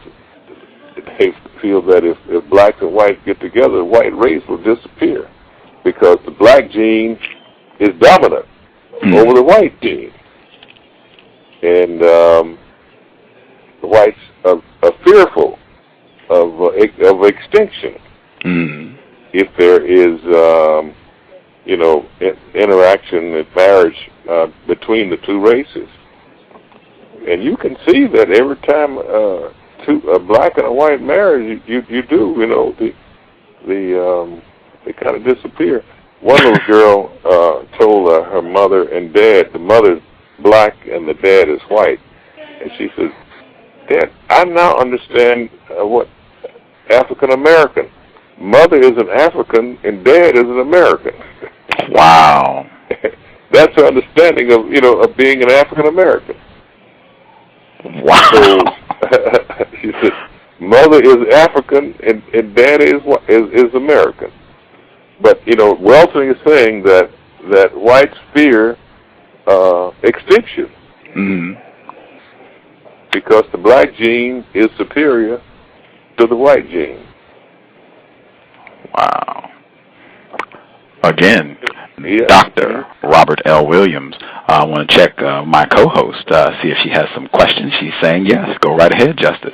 B: they feel that if blacks and whites get together, the white race will disappear because the black gene is dominant over the white gene, and the whites are fearful of extinction if there is, you know, interaction and marriage between the two races. And you can see that every time a black and a white marriage, you do, you know, they kind of disappear. One little girl told her mother and dad, the mother's black and the dad is white, and she says, "Dad, I now understand what African American. Mother is an African and dad is an American."
A: Wow.
B: That's her understanding of, you know, of being an African American.
A: Wow.
B: So she said, mother is African and dad is American. But, you know, Welsing is saying that whites fear extinction. because the black gene is superior to the white gene.
A: Wow. Again,
B: Yeah.
A: Dr. Robert L. Williams. I want to check my co-host, see if she has some questions. She's saying yes. Go right ahead, Justice.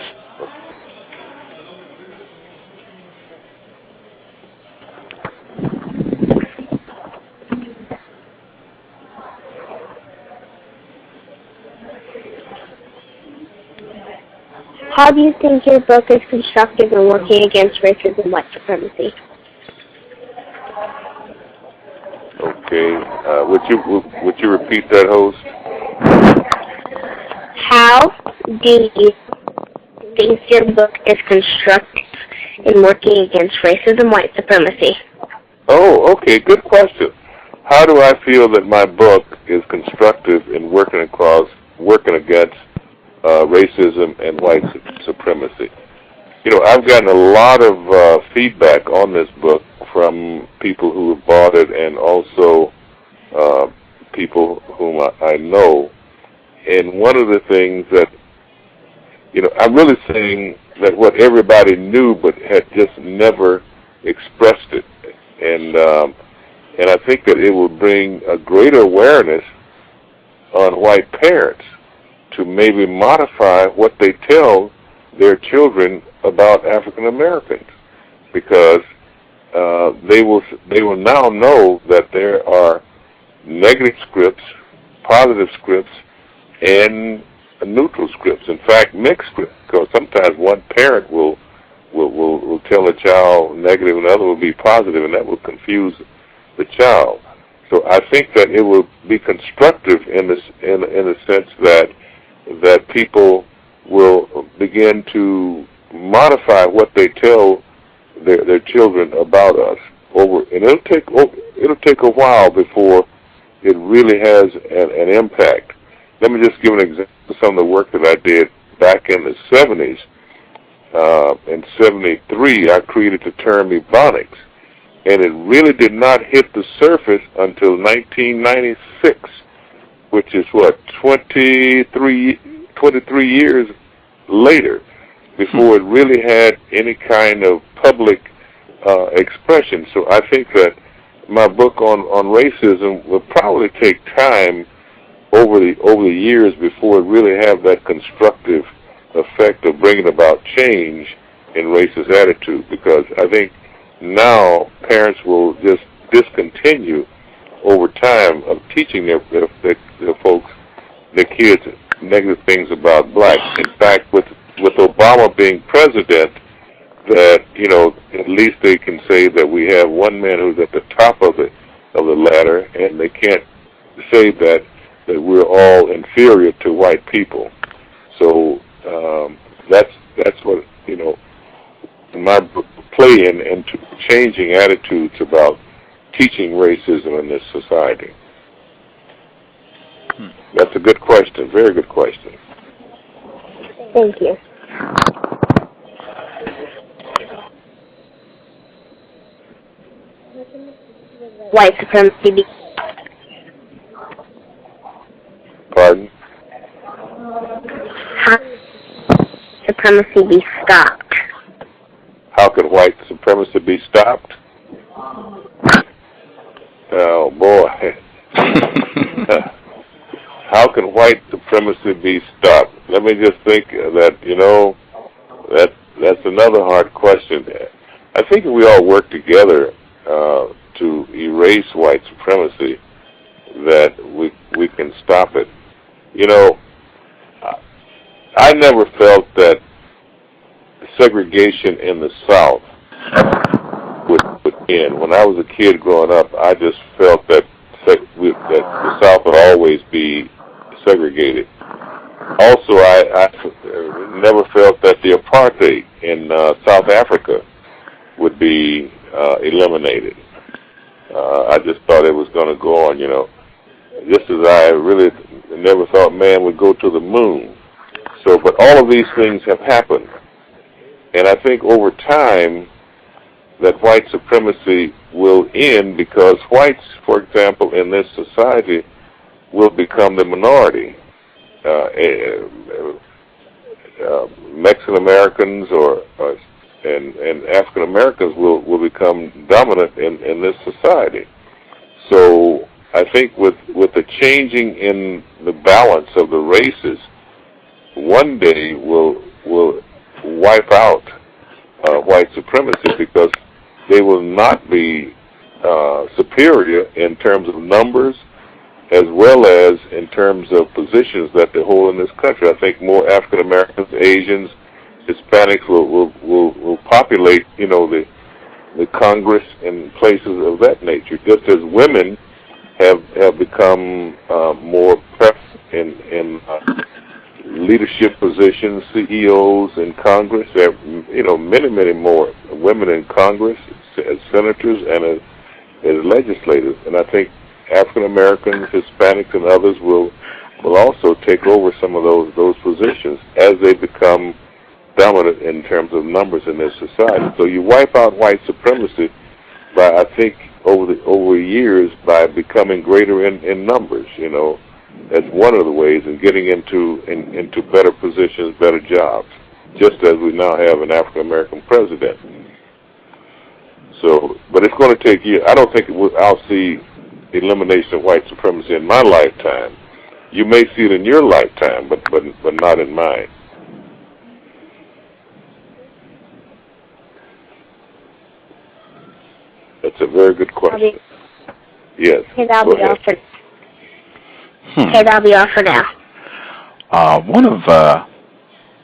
C: How do you think your book is constructive in working against racism and white supremacy?
B: Okay. Would you repeat that, host?
C: How do you think your book is constructive in working against racism and white supremacy?
B: Oh, okay. Good question. How do I feel that my book is constructive in working against racism and white supremacy? You know, I've gotten a lot of feedback on this book from people who have bought it and also people whom I know. And one of the things that, you know, I'm really saying that what everybody knew but had just never expressed it. And I think that it will bring a greater awareness on white parents to maybe modify what they tell their children about African Americans, because they will now know that there are negative scripts, positive scripts, and neutral scripts. In fact, mixed scripts, because sometimes one parent will tell a child negative and the other will be positive, and that will confuse the child. So I think that it will be constructive in the sense that people will begin to modify what they tell their children about us and it'll take a while before it really has an impact. Let me just give an example of some of the work that I did back in the 70s. In 73, I created the term Ebonics, and it really did not hit the surface until 1996, which is 23 years later, before it really had any kind of public expression. So I think that my book on racism will probably take time over the years before it really have that constructive effect of bringing about change in racist attitude, because I think now parents will just discontinue over time of teaching their folks, their kids, negative things about blacks. In fact, with Obama being president, that, you know, at least they can say that we have one man who's at the top of the ladder, and they can't say that we're all inferior to white people. So that's what, you know, my play into changing attitudes about teaching racism in this society. That's a good question, very good question.
C: Thank you. White supremacy.
B: Pardon?
C: How can supremacy be stopped?
B: How can white supremacy be stopped? Oh, boy. How can white supremacy be stopped? Let me just think that, you know, that's another hard question. I think if we all work together to erase white supremacy, that we can stop it. You know, I never felt that segregation in the South would end. When I was a kid growing up, I just felt that the South would always be segregated. Also, I never felt that the apartheid in South Africa would be eliminated. I just thought it was going to go on, you know, just as I really never thought man would go to the moon. So, but all of these things have happened. And I think over time that white supremacy will end, because whites, for example, in this society will become the minority. Mexican Americans and African Americans will become dominant in this society. So I think with the changing in the balance of the races, one day will wipe out white supremacy, because they will not be superior in terms of numbers as well as in terms of positions that they hold in this country. I think more African Americans, Asians, Hispanics will populate, the Congress and places of that nature, just as women have become more prevalent in leadership positions, CEOs in Congress. There are, many more women in Congress as senators and as legislators. And I think African Americans, Hispanics, and others will also take over some of those positions as they become dominant in terms of numbers in their society. So you wipe out white supremacy by, I think, over years, by becoming greater in numbers. That's one of the ways, and getting into better positions, better jobs, just as we now have an African American president. So, but it's going to take years. I don't think I'll see elimination of white supremacy in my lifetime. You may see it in your lifetime, but not in mine. That's a very good question. Yes.
C: Okay, that'll be all for. Okay, that'll be all for now.
A: One of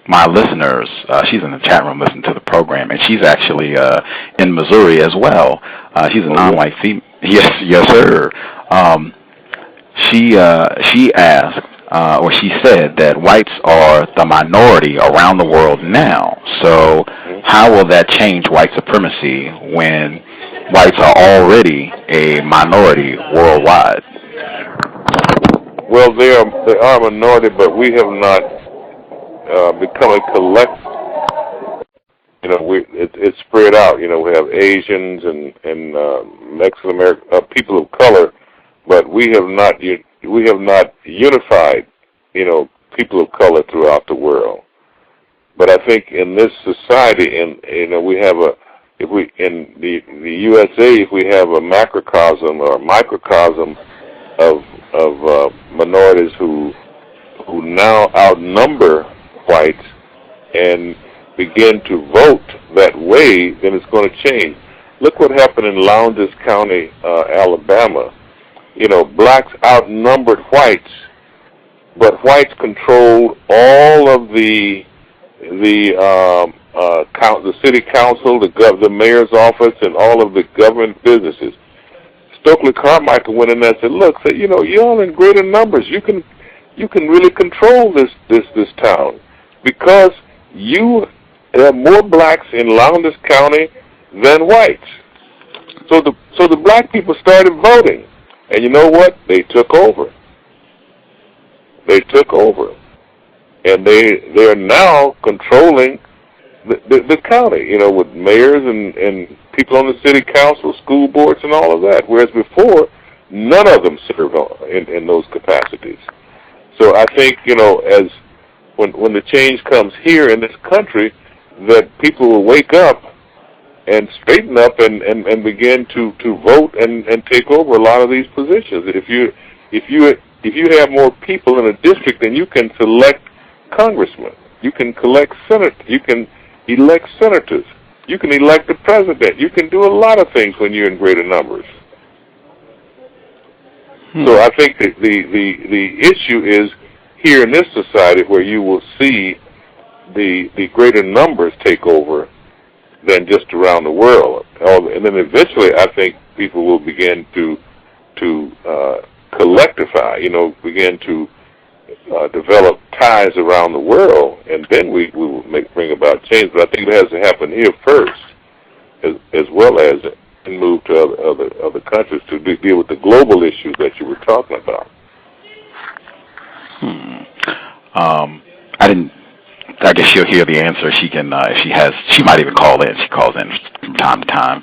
A: my listeners, she's in the chat room listening to the program, and she's actually in Missouri as well. She's a non-white female. Yes, sir. She asked, or she said that whites are the minority around the world now. So how will that change white supremacy when whites are already a minority worldwide?
B: Well, they are a minority, but we have not become a collective. It's spread out. We have Asians and Mexican American people of color, but we have not unified, people of color throughout the world. But I think in this society, we have in the USA, if we have a macrocosm or a microcosm of minorities who now outnumber whites and begin to vote that way, then it's going to change. Look what happened in Lowndes County, Alabama. Blacks outnumbered whites, but whites controlled all of the city council, the mayor's office, and all of the government businesses. Stokely Carmichael went in there and said, "Look, you're all in greater numbers. You can really control this town because you have more blacks in Lowndes County than whites." So the black people started voting, and you know what? They took over. And they are now controlling the county, with mayors and people on the city council, school boards, and all of that. Whereas before, none of them served in those capacities. So I think, as when the change comes here in this country, that people will wake up and straighten up and begin to vote and take over a lot of these positions. If you have more people in a district, then you can select congressmen. You can elect senators. You can elect the president. You can do a lot of things when you're in greater numbers. So I think that the issue is here in this society where you will see the greater numbers take over than just around the world. And then eventually I think people will begin to collectivify, begin to develop ties around the world, and then we will bring about change. But I think it has to happen here first, as well as move to other countries to deal with the global issues that you were talking about.
A: I guess she'll hear the answer. She can, if she might even call in. She calls in from time to time.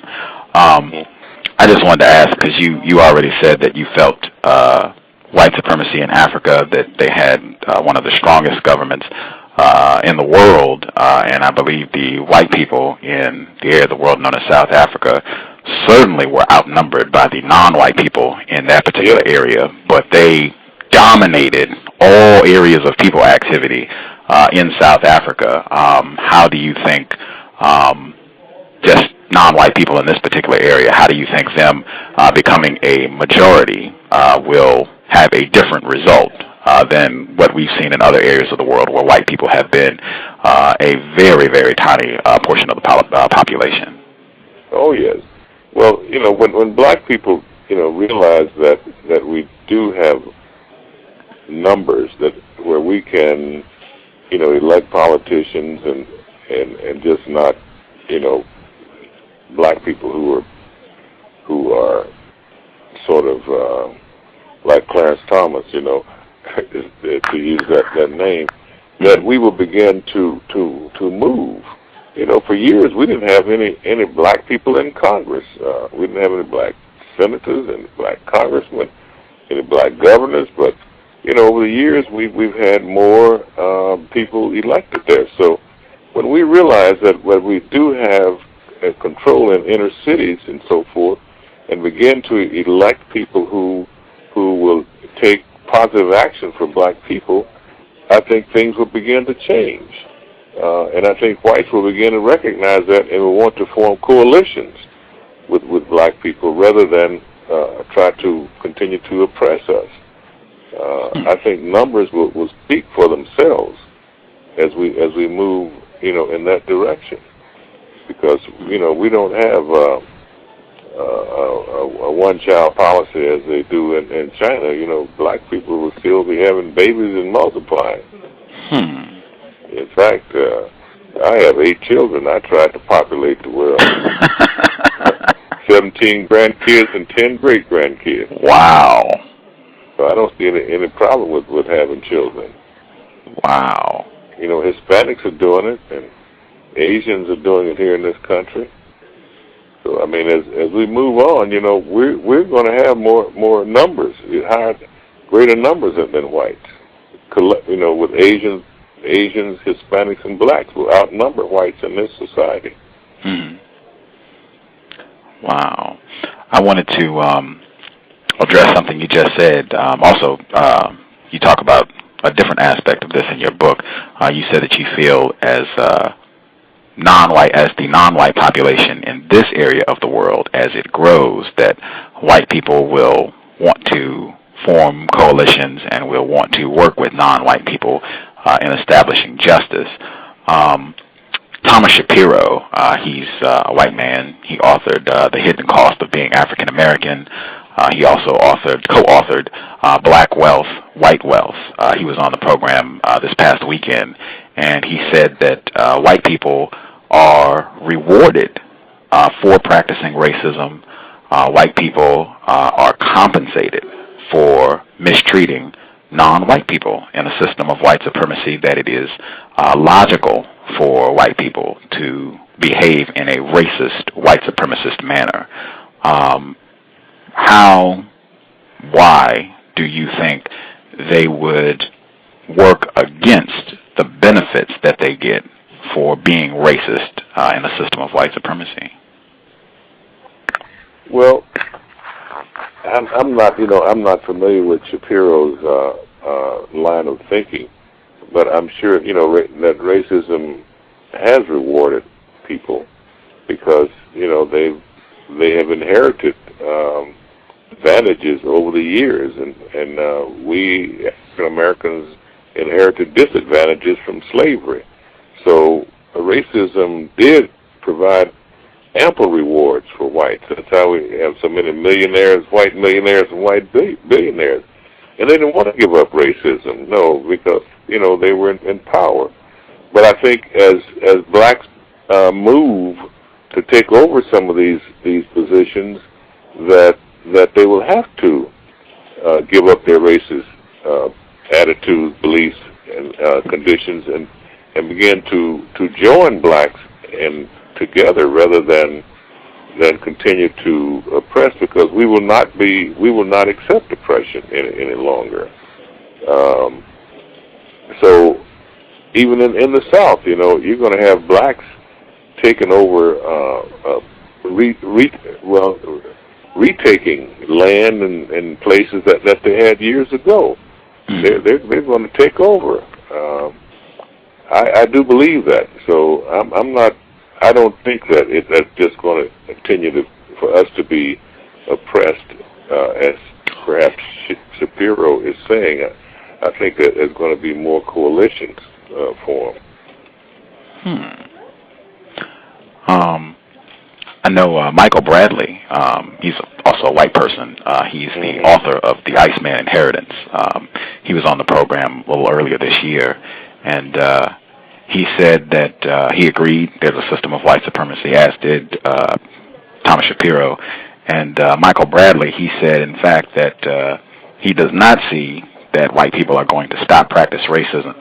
A: I just wanted to ask, because you already said that you felt white supremacy in Africa, that they had one of the strongest governments in the world, and I believe the white people in the area of the world known as South Africa certainly were outnumbered by the non-white people in that particular area, but they dominated all areas of people activity in South Africa. How do you think just non-white people in this particular area, how do you think them becoming a majority will have a different result than what we've seen in other areas of the world where white people have been a very, very tiny portion of the population?
B: Oh, yes. Well, when black people, realize that we do have numbers where we can, elect politicians and just not, black people who are sort of like Clarence Thomas, to use that name, that we will begin to move. For years we didn't have any black people in Congress. We didn't have any black senators and black congressmen, any black governors, but over the years we've had more people elected there. So when we realize that we do have control in inner cities and so forth, and begin to elect people who will take positive action for black people, I think things will begin to change. And I think whites will begin to recognize that and will want to form coalitions with black people rather than try to continue to oppress us. I think numbers will speak for themselves as we move, in that direction. Because, we don't have a one-child policy as they do in China. Black people will still be having babies and multiplying. In fact, I have 8 children. I tried to populate the world. 17 grandkids and 10 great-grandkids.
A: Wow.
B: So I don't see any problem with having children.
A: Wow.
B: Hispanics are doing it, and Asians are doing it here in this country. So, I mean, as we move on, we're going to have more numbers, greater numbers than whites. With Asians, Hispanics, and blacks will outnumber whites in this society.
A: Wow. I wanted to address something you just said. Also, you talk about a different aspect of this in your book. You said that you feel as the non-white population in this area of the world, as it grows, that white people will want to form coalitions and will want to work with non-white people in establishing justice. Thomas Shapiro, he's a white man. He authored The Hidden Cost of Being African American. He also co-authored Black Wealth, White Wealth. He was on the program this past weekend, and he said that white people are rewarded for practicing racism. White people are compensated for mistreating non-white people in a system of white supremacy, that it is logical for white people to behave in a racist, white supremacist manner. Why do you think they would work against the benefits that they get for being racist in a system of white supremacy?
B: Well, I'm not familiar with Shapiro's line of thinking, but I'm sure that racism has rewarded people because they have inherited advantages over the years, and we African Americans inherited disadvantages from slavery. So racism did provide ample rewards for whites. That's how we have so many millionaires, white millionaires, and white billionaires. And they didn't want to give up racism, no, because they were in power. But I think as blacks move to take over some of these positions, that they will have to give up their racist attitudes, beliefs, and conditions, and begin to join blacks and together rather than continue to oppress, because we will not accept oppression any longer. So even in the South, you're going to have blacks taking over, retaking land and places that they had years ago. They're going to take over. I do believe that. So I don't think that that's just going to continue for us to be oppressed, as perhaps Shapiro is saying. I think that there's going to be more coalitions formed.
A: I know Michael Bradley. He's also a white person. He's the author of The Iceman Inheritance. He was on the program a little earlier this year, and he said that he agreed there's a system of white supremacy, as did Thomas Shapiro. And Michael Bradley, he said, in fact, that he does not see that white people are going to stop practicing racism.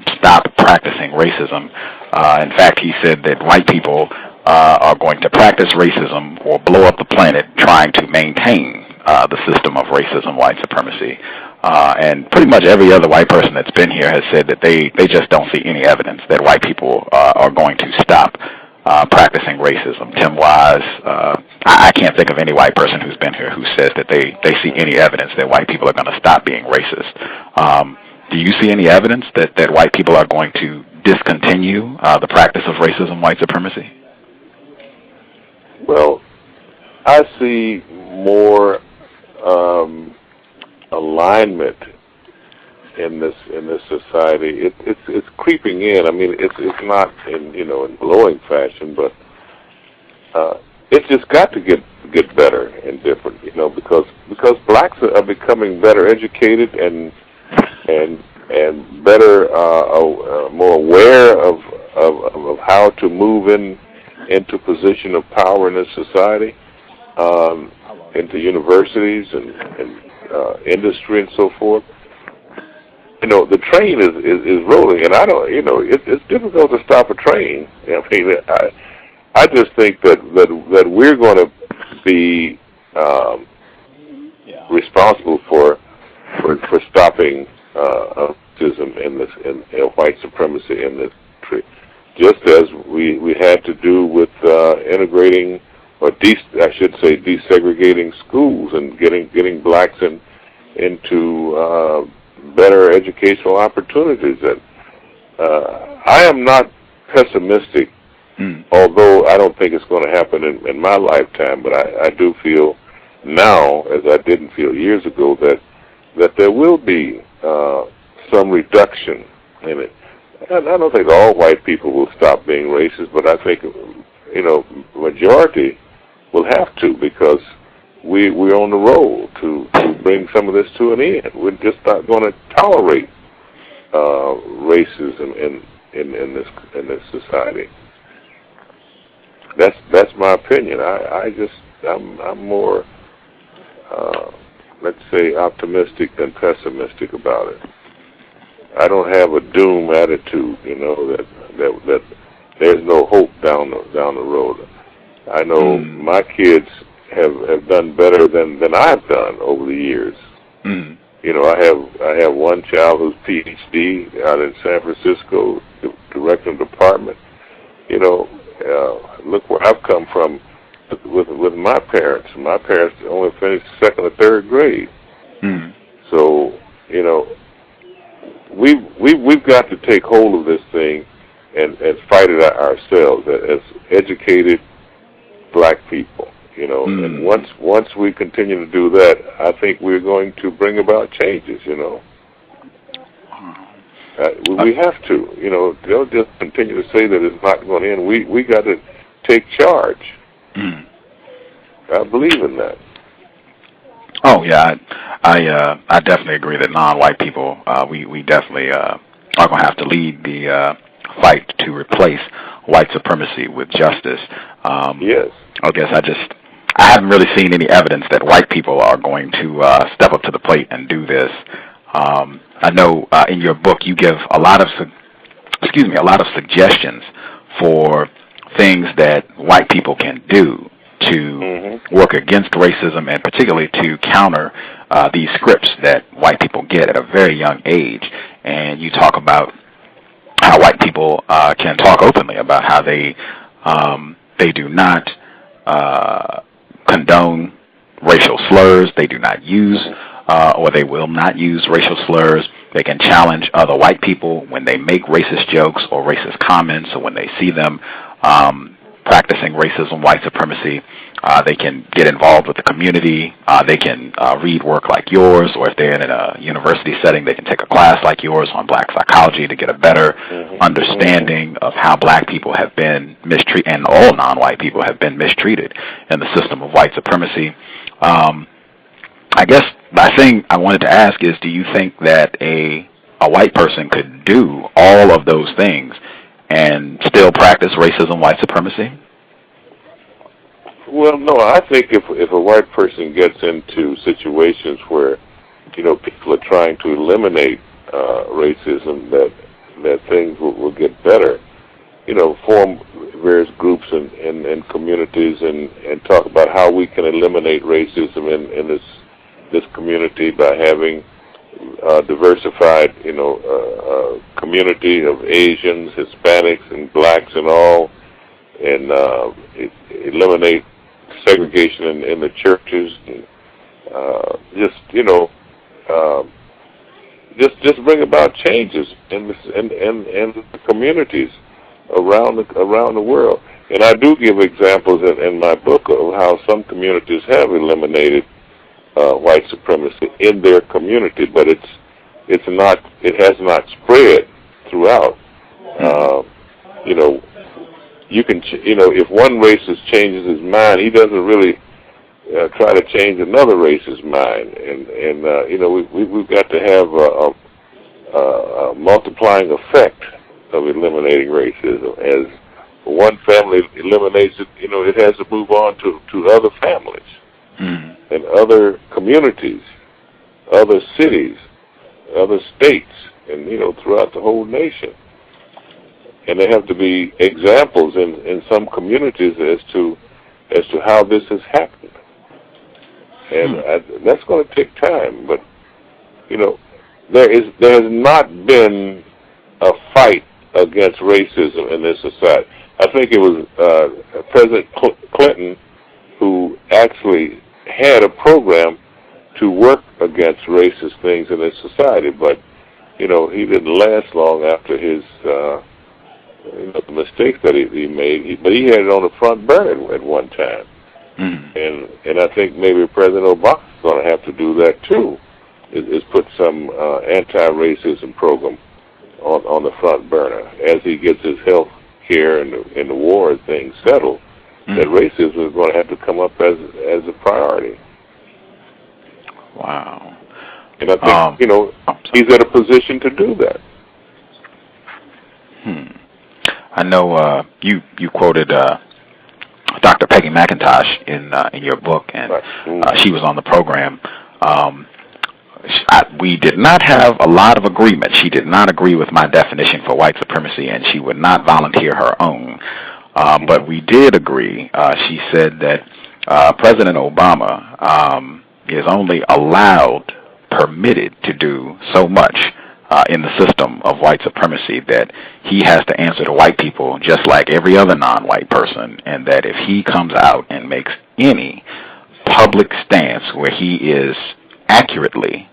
A: In fact, he said that white people are going to practice racism or blow up the planet trying to maintain the system of racism, white supremacy. And pretty much every other white person that's been here has said that they just don't see any evidence that white people are going to stop practicing racism. Tim Wise, I can't think of any white person who's been here who says that they see any evidence that white people are going to stop being racist. Do you see any evidence that white people are going to discontinue the practice of racism, white supremacy?
B: Well, I see more alignment in this society. It's creeping in. I mean, it's not in in glowing fashion, but it's just got to get better and different. Because blacks are becoming better educated and better, more aware of how to move into position of power in this society, into universities and industry and so forth. The train is rolling, and I don't. It's difficult to stop a train. I mean, I just think that we're going to be responsible for stopping racism in white supremacy in this country, just as we had to do with integrating, or desegregating schools and getting blacks into better educational opportunities. And I am not pessimistic, although I don't think it's going to happen in my lifetime, but I do feel now, as I didn't feel years ago, that there will be some reduction in it. I don't think all white people will stop being racist, but I think majority will have to, because we're on the roll to bring some of this to an end. We're just not going to tolerate racism in this society. That's my opinion. I'm more let's say optimistic than pessimistic about it. I don't have a doom attitude, that there's no hope down the road. I know my kids have done better than I've done over the years. I have one child who's Ph.D. out in San Francisco, director of department. Look where I've come from with my parents. My parents only finished second or third grade. So we've got to take hold of this thing and fight it ourselves as educated black people. And once we continue to do that, I think we're going to bring about changes. We have to. They'll just continue to say that it's not going to end. We got to take charge. I believe in that.
A: Oh yeah, I definitely agree that non-white people, we definitely are going to have to lead the fight to replace white supremacy with justice.
B: Yes.
A: I guess I haven't really seen any evidence that white people are going to step up to the plate and do this. I know in your book you give a lot of suggestions for things that white people can do to work against racism, and particularly to counter these scripts that white people get at a very young age. And you talk about how white people can talk openly about how they do not condone racial slurs. They do not use or they will not use racial slurs. They can challenge other white people when they make racist jokes or racist comments, or when they see them practicing racism, white supremacy. They can get involved with the community. They can read work like yours, or if they're in a university setting, they can take a class like yours on black psychology to get a better understanding of how black people have been mistreated, and all non-white people have been mistreated in the system of white supremacy. I guess the thing I wanted to ask is, do you think that a white person could do all of those things and still practice racism, white supremacy?
B: Well, no, I think if a white person gets into situations where, people are trying to eliminate racism, that things will get better. Form various groups and communities and talk about how we can eliminate racism in this community by having diversified, community of Asians, Hispanics, and blacks and all, and eliminate segregation in the churches, and just bring about changes in the communities around the world. And I do give examples in my book of how some communities have eliminated white supremacy in their community, but it has not spread throughout. You can, if one racist changes his mind, he doesn't really try to change another racist's mind, and we've got to have a multiplying effect of eliminating racism. As one family eliminates it, it has to move on to other families and other communities, other cities, other states, and throughout the whole nation. And there have to be examples in some communities as to how this has happened. And that's going to take time. But there has not been a fight against racism in this society. I think it was President Clinton who actually had a program to work against racist things in this society, but he didn't last long after his the mistakes that he made. But he had it on the front burner at one time, and I think maybe President Obama is going to have to do that too. Is put some anti-racism program on the front burner as he gets his health care and the war things settled. That racism is going to have to come up as a priority.
A: Wow.
B: And I think he's at a position to do that.
A: I know you quoted Dr. Peggy McIntosh in your book, and she was on the program. We did not have a lot of agreement. She did not agree with my definition for white supremacy, and she would not volunteer her own. But we did agree. She said that President Obama is only permitted to do so much in the system of white supremacy, that he has to answer to white people just like every other non-white person, and that if he comes out and makes any public stance where he is accurately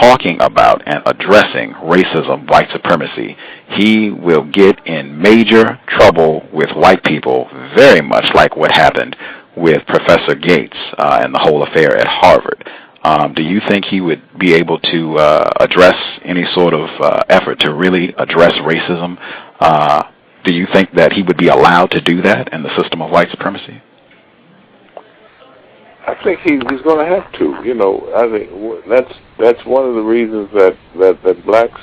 A: talking about and addressing racism, white supremacy, he will get in major trouble with white people, very much like what happened with Professor Gates and the whole affair at Harvard. Do you think he would be able to address any sort of effort to really address racism? Do you think that he would be allowed to do that in the system of white supremacy?
B: I think he's going to have to. I think that's one of the reasons that blacks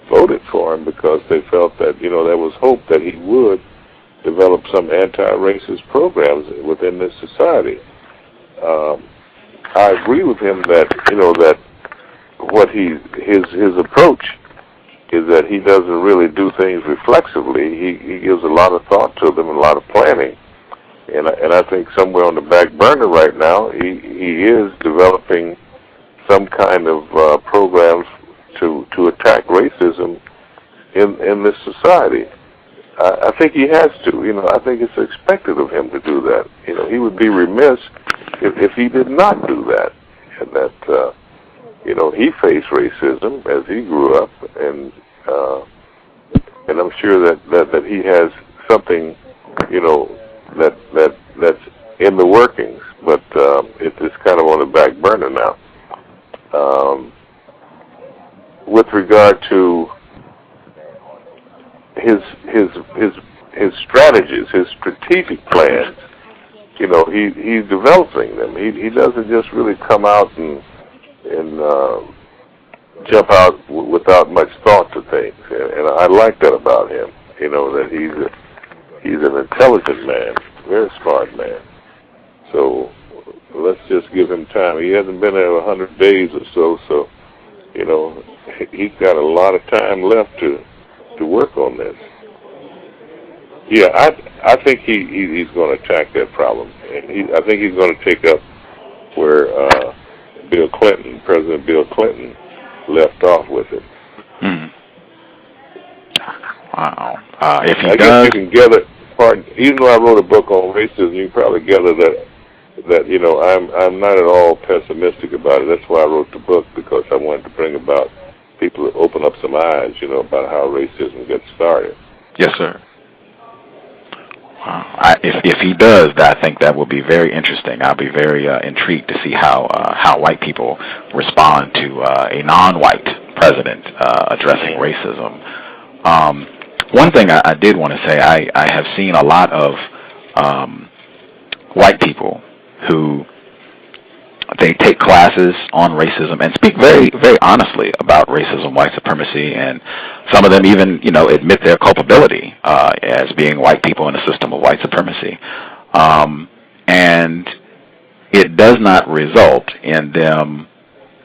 B: voted for him, because they felt that there was hope that he would develop some anti-racist programs within this society. I agree with him that that what his approach is that he doesn't really do things reflexively. He gives a lot of thought to them and a lot of planning. And I think somewhere on the back burner right now, he is developing some kind of programs to attack racism in this society. society. I think he has to. You know, I think it's expected of him to do that. You know, he would be remiss if he did not do that. And that, you know, he faced racism as he grew up, and I'm sure that he has something, you know, that's in the workings, but it's kind of on the back burner now. With regard to his strategies, his strategic plans, you know, he's developing them. He doesn't just really come out and jump out without much thought to things, and I like that about him. You know, that he's an intelligent man, very smart man. So let's just give him time. He hasn't been there 100 days or so you know, he's got a lot of time left to work on this. Yeah, I think he's going to attack that problem, and I think he's going to take up where President Bill Clinton, left off with it.
A: Wow. If he
B: I
A: does,
B: guess you can gather. Even though I wrote a book on racism, you can probably gather that you know I'm not at all pessimistic about it. That's why I wrote the book, because I wanted to bring about people to open up some eyes, you know, about how racism gets started.
A: Yes, sir. Wow. If he does, I think that will be very interesting. I'll be very intrigued to see how white people respond to a non-white president addressing racism. One thing I did want to say, I have seen a lot of white people who they take classes on racism and speak very, very honestly about racism, white supremacy, and some of them even, you know, admit their culpability as being white people in a system of white supremacy. And it does not result in them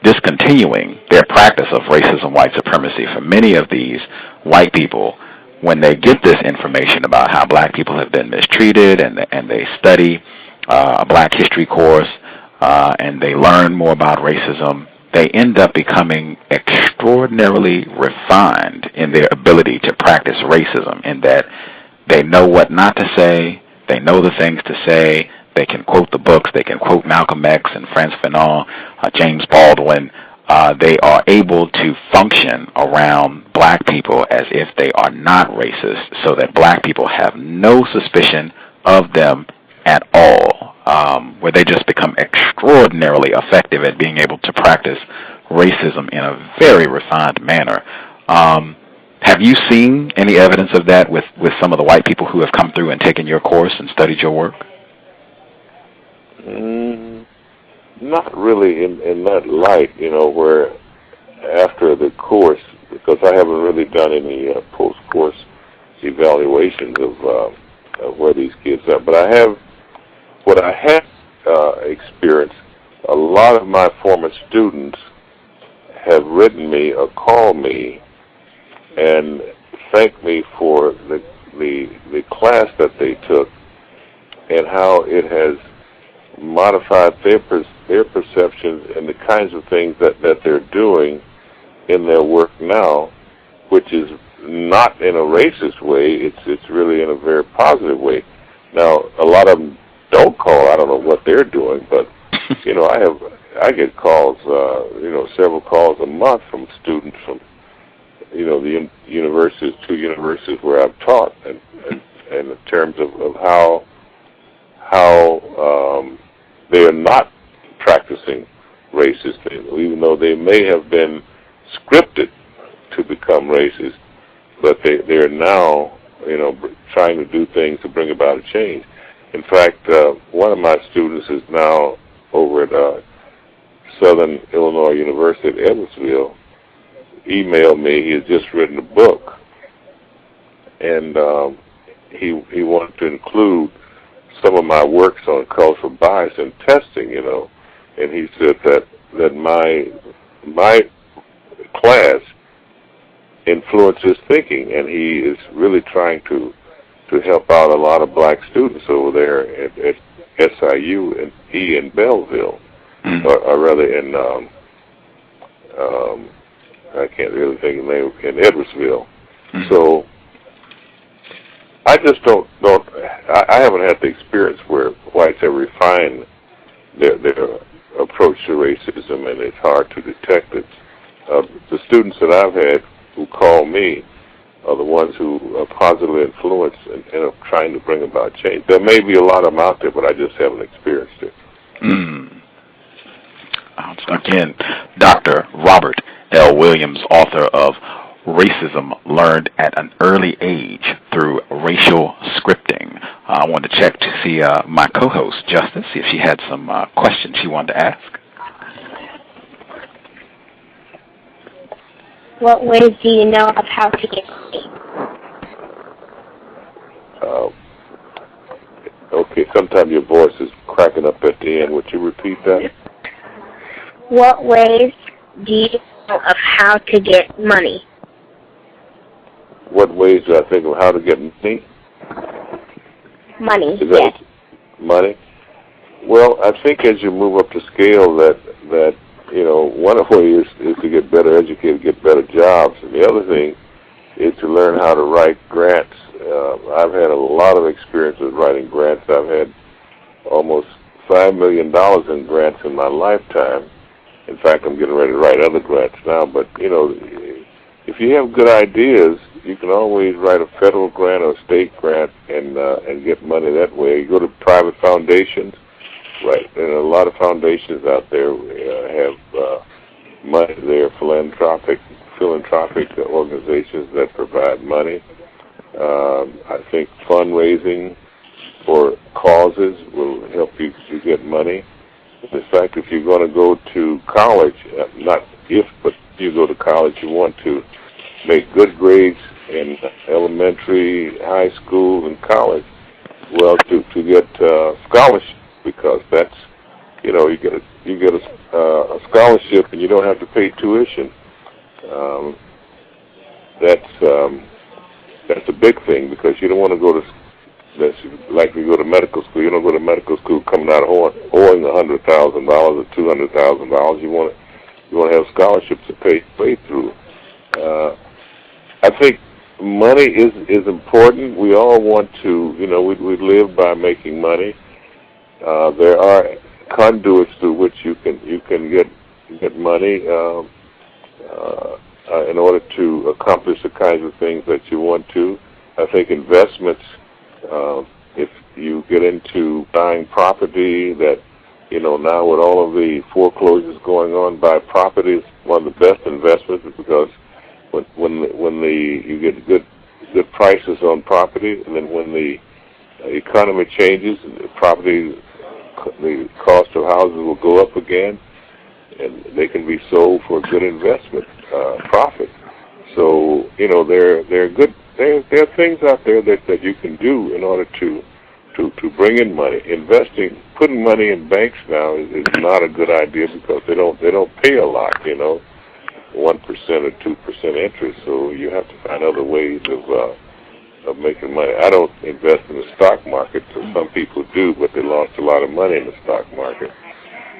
A: discontinuing their practice of racism, white supremacy. For many of these white people, when they get this information about how black people have been mistreated, and they study a black history course, and they learn more about racism, they end up becoming extraordinarily refined in their ability to practice racism, in that they know what not to say, they know the things to say, they can quote the books, they can quote Malcolm X and Frantz Fanon, James Baldwin. They are able to function around black people as if they are not racist, so that black people have no suspicion of them at all, where they just become extraordinarily effective at being able to practice racism in a very refined manner. Have you seen any evidence of that with some of the white people who have come through and taken your course and studied your work?
B: Not really in that light, you know, where after the course, because I haven't really done any post-course evaluations of where these kids are, but what I have experienced, a lot of my former students have written me or called me and thanked me for the class that they took and how it has modified their perceptions and the kinds of things that they're doing in their work now, which is not in a racist way. It's really in a very positive way. Now, a lot of them don't call. I don't know what they're doing, but you know, I get calls, you know, several calls a month from students from, you know, the two universities where I've taught, and in terms of how they are not practicing racist things, even though they may have been scripted to become racist, but they are now, you know, trying to do things to bring about a change. In fact, one of my students is now over at Southern Illinois University at Edwardsville, emailed me. He has just written a book, and he wanted to include some of my works on cultural bias and testing, you know, and he said that my class influences thinking, and he is really trying to help out a lot of black students over there at SIU and in Belleville, or rather in I can't really think of the name, in Edwardsville. So I just don't. I haven't had the experience where whites have refined their approach to racism, and it's hard to detect it. The students that I've had who call me are the ones who are positively influenced and are trying to bring about change. There may be a lot of them out there, but I just haven't experienced it.
A: Again, Dr. Robert L. Williams, author of Racism Learned at an Early Age Through Racial Scripting. I wanted to check to see my co-host, Justice, if she had some questions she wanted to ask.
C: What ways do you know of how to get money?
B: Okay, sometimes your voice is cracking up at the end. Would you repeat that?
C: What ways do you know of how to get money?
B: What ways do I think of how to get money?
C: Money,
B: yes. Money? Well, I think as you move up the scale that one of the ways is to get better educated, get better jobs. And the other thing is to learn how to write grants. I've had a lot of experience with writing grants. I've had almost $5 million in grants in my lifetime. In fact, I'm getting ready to write other grants now. But, if you have good ideas, you can always write a federal grant or a state grant and get money that way. You go to private foundations, right? And a lot of foundations out there have money. They're philanthropic organizations that provide money. I think fundraising for causes will help you to get money. In fact, if you're going to go to college, not if, but you go to college, you want to make good grades in elementary, high school, and college, well, to get scholarship, because that's, you get a scholarship and you don't have to pay tuition. That's a big thing, because you don't want to go to, that's like you go to medical school. You don't go to medical school coming out owing $100,000 or $200,000. You want to have scholarships to pay through. I think money is important. We all want to, we live by making money. There are conduits through which you can get money in order to accomplish the kinds of things that you want to. I think investments, if you get into buying property, that now with all of the foreclosures going on, buy property is one of the best investments, because when you get good prices on property, and then when the economy changes, the cost of houses will go up again, and they can be sold for good investment profit. So there are things out there that you can do in order to bring in money. Investing, putting money in banks now is not a good idea, because they don't pay a lot, 1% or 2% interest. So you have to find other ways of making money. I don't invest in the stock market. So some people do, but they lost a lot of money in the stock market.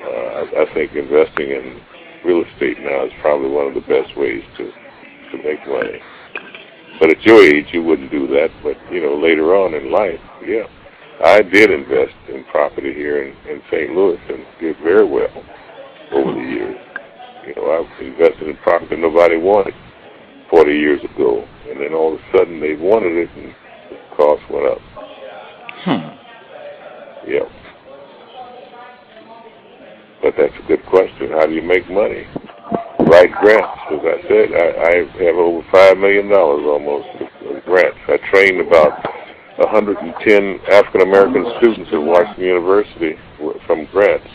B: I think investing in real estate now is probably one of the best ways to make money. But at your age, you wouldn't do that. But later on in life, yeah, I did invest in property here in St. Louis, and did very well over the years. I've invested in property nobody wanted 40 years ago, and then all of a sudden they wanted it, and the cost went up. Yeah. But that's a good question. How do you make money? Write grants. As I said, I have over $5 million almost in grants. I trained about 110 African-American students at Washington University from grants.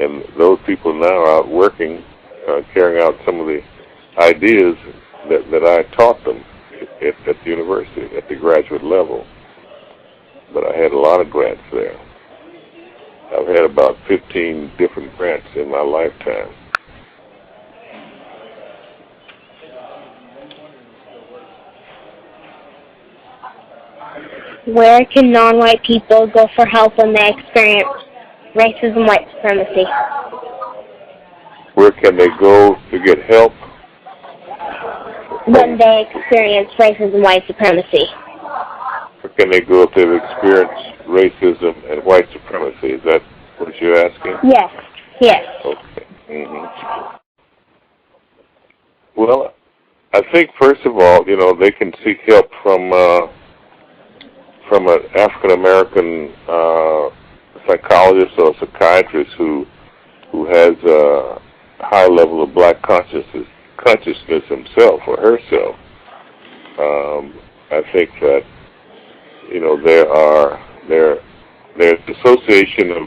B: And those people now are out working, carrying out some of the ideas that I taught them at the university, at the graduate level. But I had a lot of grants there. I've had about 15 different grants in my lifetime.
C: Where can non-white people go for help when they experience racism, white supremacy?
B: Where can they go to get help?
C: When they experience racism, white supremacy.
B: can they go if they've experienced racism and white supremacy? Is that what you're asking?
C: Yes. Yes.
B: Okay. Well, I think first of all, they can seek help from an African American psychologist or psychiatrist who has a high level of black consciousness himself or herself. I think that there's an association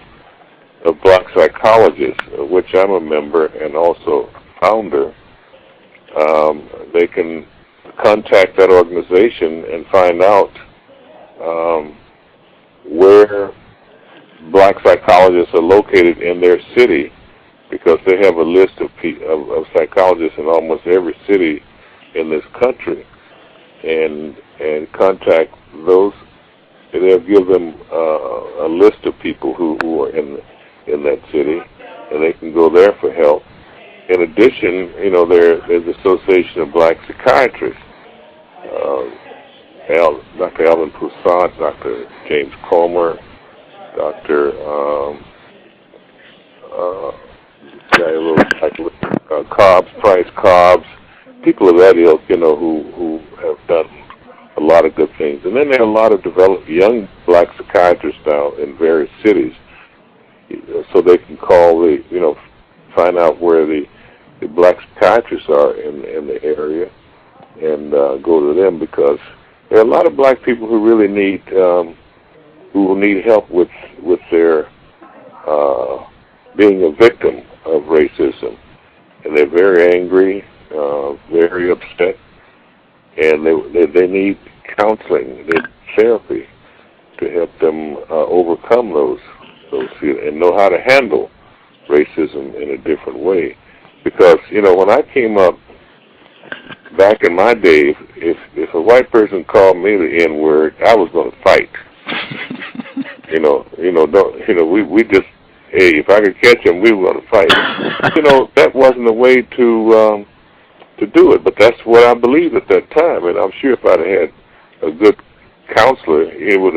B: of black psychologists, of which I'm a member and also founder. They can contact that organization and find out where black psychologists are located in their city, because they have a list of psychologists in almost every city in this country, and contact those. They'll give them a list of people who are in that city, and they can go there for help. In addition, there's the Association of Black Psychiatrists. Dr. Alvin Poussant, Dr. James Comer, Dr. Price Cobbs, people of that ilk, who have done a lot of good things. And then there are a lot of developed young black psychiatrists now in various cities, so they can call find out where the black psychiatrists are in the area and go to them, because there are a lot of black people who really need who need help with their being a victim of racism, and they're very angry, very upset, and they need counseling, they need therapy to help them overcome those feelings and know how to handle racism in a different way. Because when I came up back in my day, if a white person called me the N-word, I was going to fight. We just, hey, if I could catch him, we were going to fight. That wasn't a way to do it, but that's what I believed at that time. And I'm sure if I'd had a good counselor, he would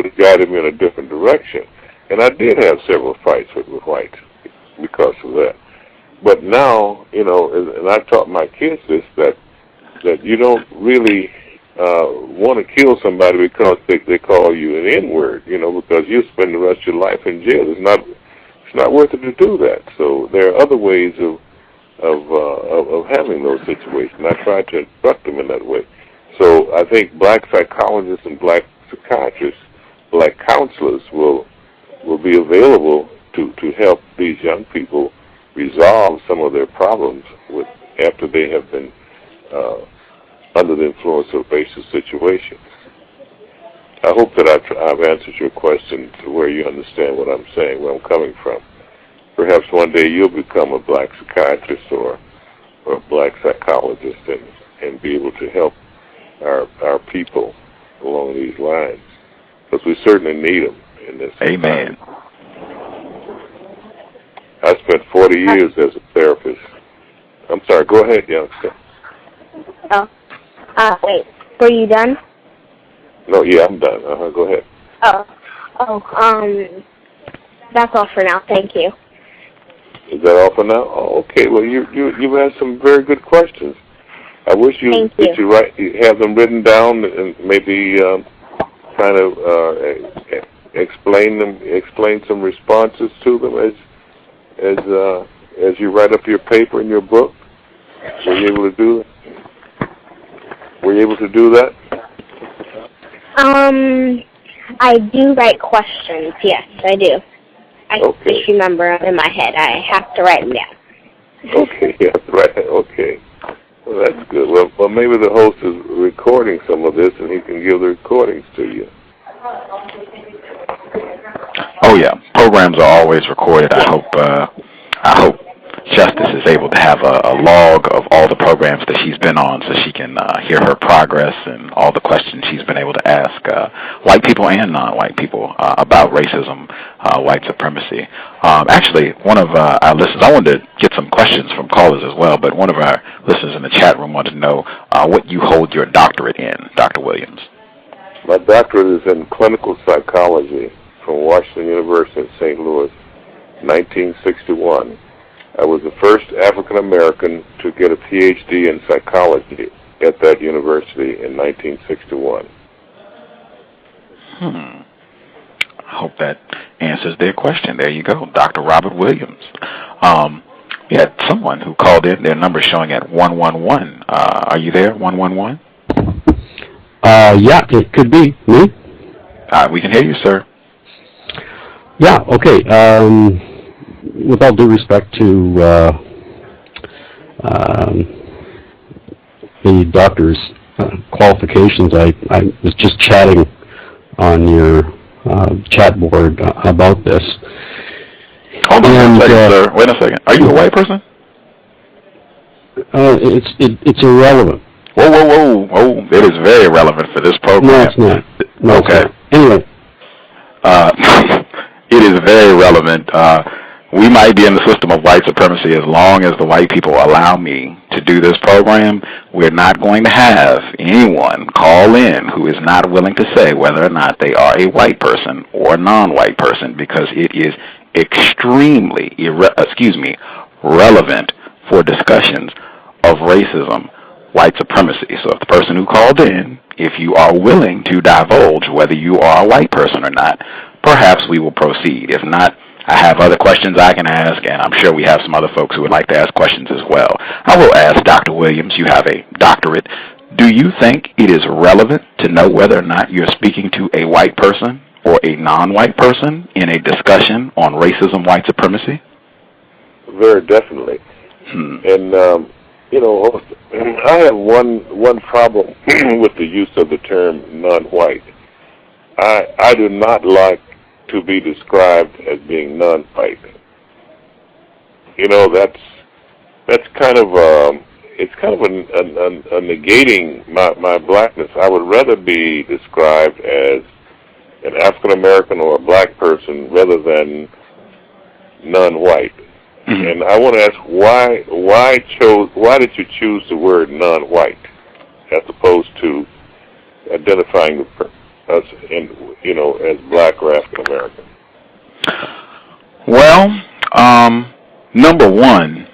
B: have guided me in a different direction. And I did have several fights with whites because of that. But now, and I taught my kids this, that you don't really want to kill somebody because they call you an N-word, because you spend the rest of your life in jail. It's not worth it to do that. So there are other ways of handling those situations. I try to instruct them in that way. So I think black psychologists and black psychiatrists, black counselors will be available to help these young people resolve some of their problems after they have been under the influence of racist situations. I hope that I've answered your question to where you understand what I'm saying, where I'm coming from. Perhaps one day you'll become a black psychiatrist or a black psychologist and be able to help our people along these lines, because we certainly need them in this.
A: Amen.
B: Time. I spent 40 years as a therapist. I'm sorry, go ahead, youngster.
C: Wait, were you done?
B: No, yeah, I'm done. Go ahead.
C: That's all for now. Thank you.
B: Is that all for now? Oh, okay. Well, you've asked some very good questions. I wish you have them written down and maybe kind of explain some responses to them as you write up your paper in your book. Were you able to do that? Were you able to do that?
C: I do write questions. Yes, I do. I just remember them in my head. I have to write them down.
B: Okay, yeah, right. Okay. Well, that's good. Well, maybe the host is recording some of this, and he can give the recordings to you.
A: Oh yeah, programs are always recorded. I hope Justice is able to have a log of all the programs that she's been on, so she can hear her progress and all the questions she's been able to ask white people and non-white people about racism, white supremacy. Actually, one of our listeners, I wanted to get some questions from callers as well, but one of our listeners in the chat room wanted to know what you hold your doctorate in, Dr. Williams.
B: My doctorate is in clinical psychology from Washington University in St. Louis, 1961. I was the first African American to get a Ph.D. in psychology at that university in 1961.
A: I hope that answers their question. There you go, Dr. Robert Williams. We had someone who called in, their number showing at 111. Are you there, 111?
D: Yeah, it could be. Me?
A: We can hear you, sir.
D: Yeah, okay. With all due respect to the doctor's qualifications, I was just chatting on your chat board about this.
A: Hold on a second, sir. Wait a second. Are you a white person?
D: It's irrelevant.
A: Whoa. It is very relevant for this program.
D: No, it's not. No,
A: okay.
D: It's not. Anyway.
A: It is very relevant. We might be in the system of white supremacy as long as the white people allow me to do this program. We're not going to have anyone call in who is not willing to say whether or not they are a white person or a non-white person, because it is extremely relevant for discussions of racism, white supremacy. So if the person who called in, if you are willing to divulge whether you are a white person or not, perhaps we will proceed. If not, I have other questions I can ask, and I'm sure we have some other folks who would like to ask questions as well. I will ask Dr. Williams, you have a doctorate. Do you think it is relevant to know whether or not you're speaking to a white person or a non-white person in a discussion on racism, white supremacy?
B: Very definitely. And, I have one problem with the use of the term non-white. I do not like to be described as being non-white. That's kind of it's kind of a negating my blackness. I would rather be described as an African American or a black person rather than non-white. And I want to ask why did you choose the word non-white as opposed to identifying us as black or African American?
A: Well, number one,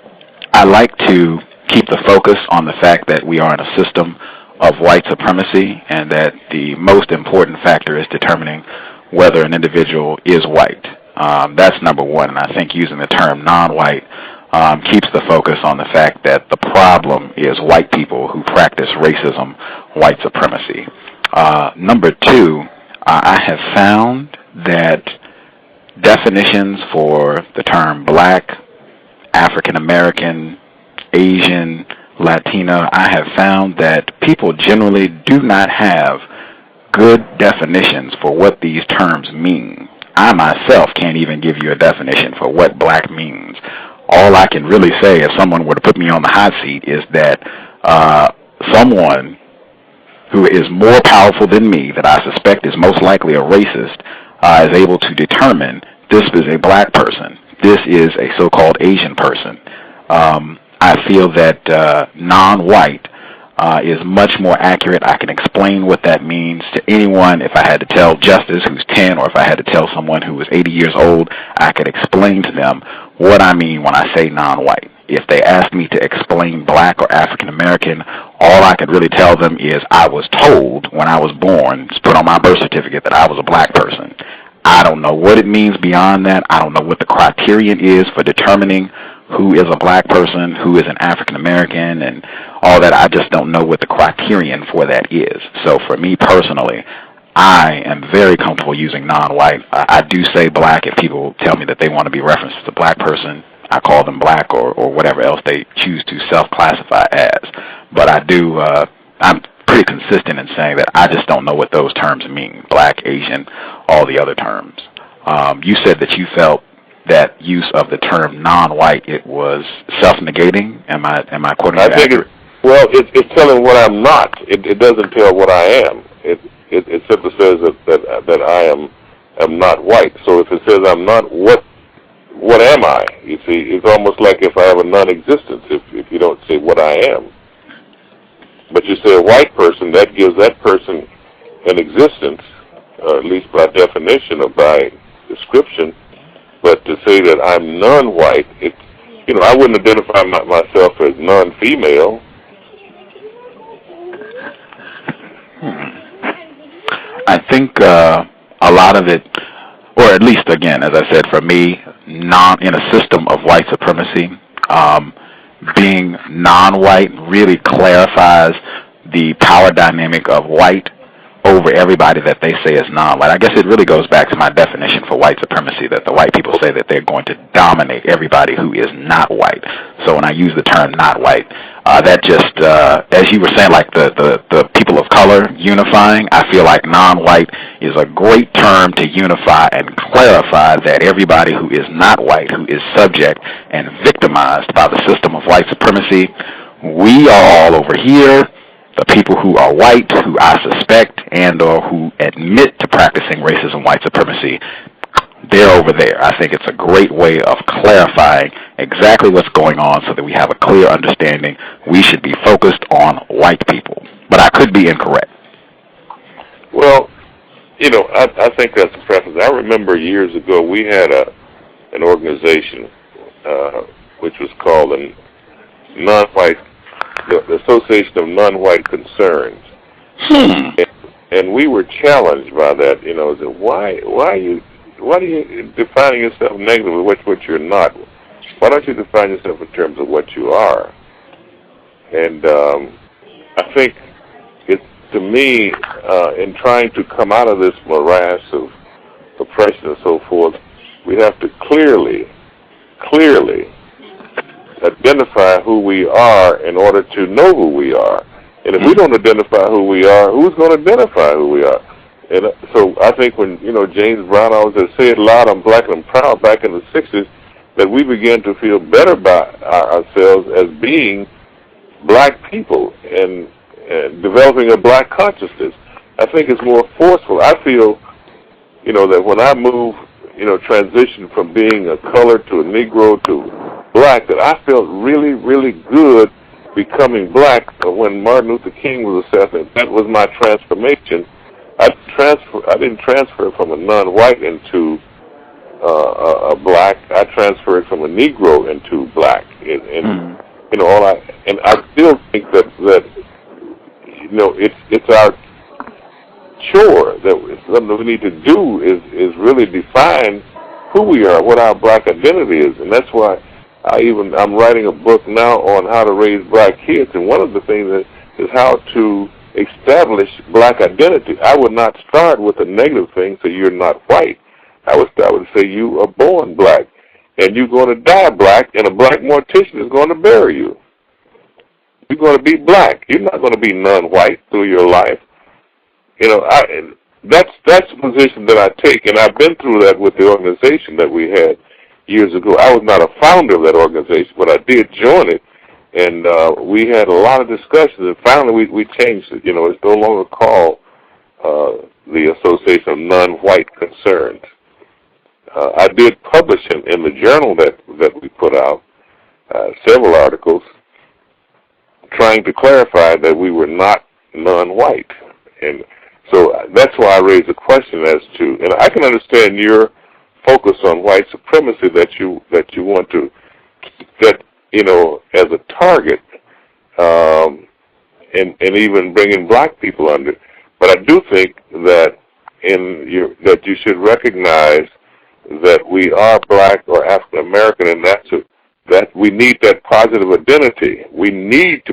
A: I like to keep the focus on the fact that we are in a system of white supremacy, and that the most important factor is determining whether an individual is white. That's number one, and I think using the term non-white keeps the focus on the fact that the problem is white people who practice racism, white supremacy. Number two, I have found that definitions for the term black, African American, Asian, Latina, I have found that people generally do not have good definitions for what these terms mean. I myself can't even give you a definition for what black means. All I can really say, if someone were to put me on the hot seat, is that someone who is more powerful than me, that I suspect is most likely a racist, is able to determine this is a black person, this is a so-called Asian person. I feel that non-white is much more accurate. I can explain what that means to anyone. If I had to tell Justice, who's 10, or if I had to tell someone who is 80 years old, I could explain to them what I mean when I say non-white. If they asked me to explain black or African American, all I could really tell them is I was told when I was born, it's put on my birth certificate, that I was a black person. I don't know what it means beyond that. I don't know what the criterion is for determining who is a black person, who is an African American, and all that. I just don't know what the criterion for that is. So for me personally, I am very comfortable using non-white. I do say black if people tell me that they want to be referenced as a black person. I call them black or whatever else they choose to self-classify as. But I do, I'm pretty consistent in saying that I just don't know what those terms mean, black, Asian, all the other terms. You said that you felt that use of the term non-white, it was self-negating. Am I quoting you accurate?
B: It's telling what I'm not. It doesn't tell what I am. It simply says that I am not white. So if it says I'm not, what am I? You see, it's almost like if I have a non-existence if you don't say what I am. But you say a white person, that gives that person in existence, or at least by definition or by description. But to say that I'm non-white, I wouldn't identify myself as non-female.
A: I think a lot of it, or at least, again, as I said, for me, in a system of white supremacy, being non-white really clarifies the power dynamic of white over everybody that they say is non-white. I guess it really goes back to my definition for white supremacy, that the white people say that they're going to dominate everybody who is not white. So when I use the term not white, that just, as you were saying, like the people of color unifying, I feel like non-white is a great term to unify and clarify that everybody who is not white, who is subject and victimized by the system of white supremacy, we are all over here. The people who are white, who I suspect and or who admit to practicing racism, white supremacy, they're over there. I think it's a great way of clarifying exactly what's going on so that we have a clear understanding. We should be focused on white people. But I could be incorrect.
B: Well, I think that's a preference. I remember years ago we had an organization which was called the Association of Non-White Concerns. And we were challenged by that, why are you defining yourself negatively, what you're not? Why don't you define yourself in terms of what you are? And I think to me, in trying to come out of this morass of oppression and so forth, we have to clearly identify who we are in order to know who we are. And if we don't identify who we are, who's going to identify who we are? And so I think when, James Brown always said, say it loud, I'm black and I'm proud, back in the 60s, that we began to feel better about ourselves as being black people and developing a black consciousness. I think it's more forceful. I feel, that when I move, transition from being a color to a Negro to black, that I felt really, really good becoming black when Martin Luther King was assassinated. That was my transformation. I didn't transfer from a non-white into a black. I transferred from a Negro into black. And I still think that it's our chore that something we need to do is really define who we are, what our black identity is, and that's why I'm writing a book now on how to raise black kids, and one of the things is how to establish black identity. I would not start with a negative thing, so you're not white. I would say you are born black, and you're going to die black, and a black mortician is going to bury you. You're going to be black. You're not going to be non-white through your life. That's the position that I take, and I've been through that with the organization that we had years ago. I was not a founder of that organization, but I did join it, and we had a lot of discussions, and finally we changed it. It's no longer called the Association of Non-White Concerns. I did publish in the journal that we put out several articles trying to clarify that we were not non-white, and so that's why I raised the question as to, and I can understand your focus on white supremacy that you want to set, as a target, and even bringing black people under. But I do think that that you should recognize that we are black or African American, and that we need that positive identity. We need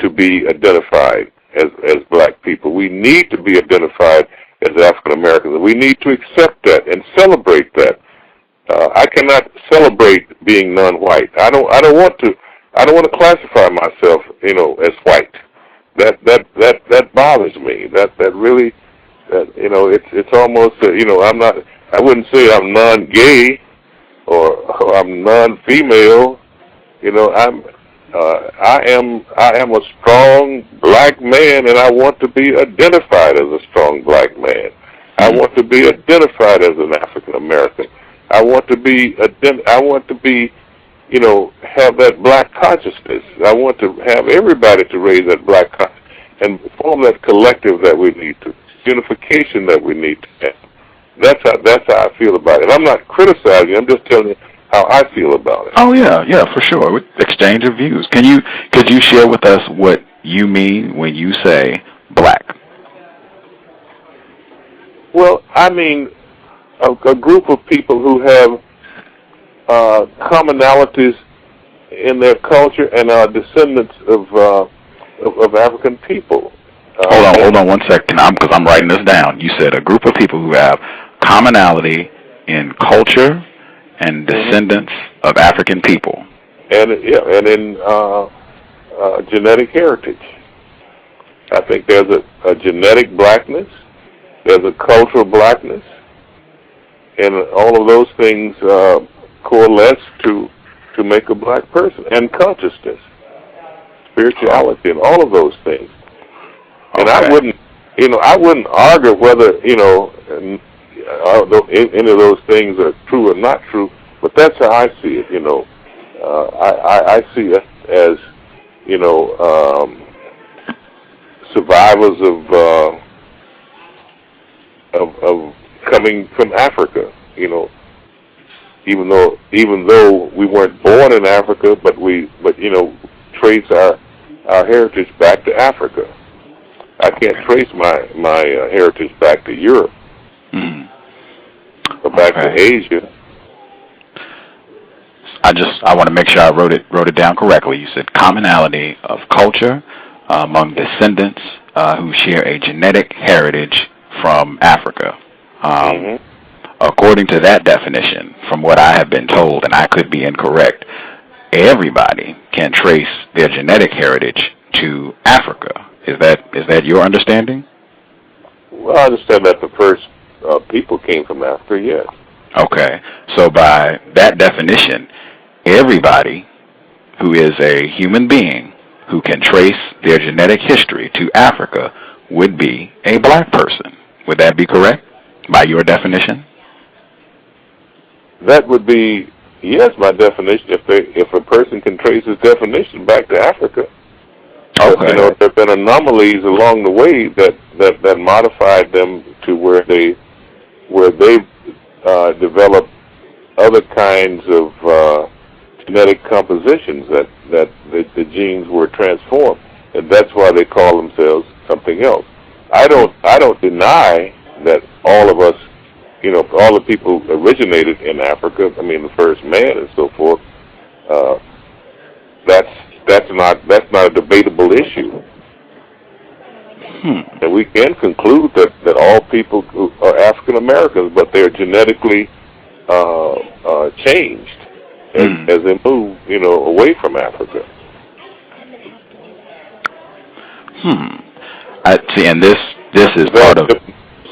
B: to be identified as black people. We need to be identified as African Americans. We need to accept that and celebrate that. I cannot celebrate being non-white. I don't want to classify myself, as white. That bothers me. That really, it's almost, I wouldn't say I'm non-gay or I'm non-female. I am a strong black man, and I want to be identified as a strong black man. I want to be identified as an African American. I want to be, have that black consciousness. I want to have everybody to raise that black consciousness and form that collective that we need to unification that we need to have. That's how I feel about it. And I'm not criticizing. I'm just telling you how I feel about it.
A: Oh yeah, for sure. With exchange of views. Could you share with us what you mean when you say black?
B: Well, I mean a group of people who have commonalities in their culture and are descendants of African people.
A: Hold on 1 second, because I'm writing this down. You said a group of people who have commonality in culture and descendants of African people.
B: And in genetic heritage. I think there's a genetic blackness, there's a cultural blackness, and all of those things coalesce to make a black person, and consciousness, spirituality, and all of those things. And I wouldn't argue whether any of those things are true or not true, but that's how I see it. I see it as survivors of coming from Africa. Even though we weren't born in Africa, but trace our heritage back to Africa. I can't trace my heritage back to Europe or back to Asia.
A: I want to make sure I wrote it down correctly. You said commonality of culture among descendants who share a genetic heritage from Africa. According to that definition, from what I have been told, and I could be incorrect, everybody can trace their genetic heritage to Africa. Is that your understanding?
B: Well, I understand that the first people came from Africa, yes.
A: Okay. So by that definition, everybody who is a human being who can trace their genetic history to Africa would be a black person. Would that be correct, by your definition?
B: That would be, yes, my definition, if a person can trace his definition back to Africa.
A: Okay.
B: There have been anomalies along the way that modified them to where they developed other kinds of genetic compositions that the genes were transformed, and that's why they call themselves something else. I don't deny that all of us, all the people originated in Africa. I mean, the first man and so forth. That's not a debatable issue. And we can conclude that all people are African Americans, but they're genetically changed as they move, away from Africa.
A: I see, and this is part of.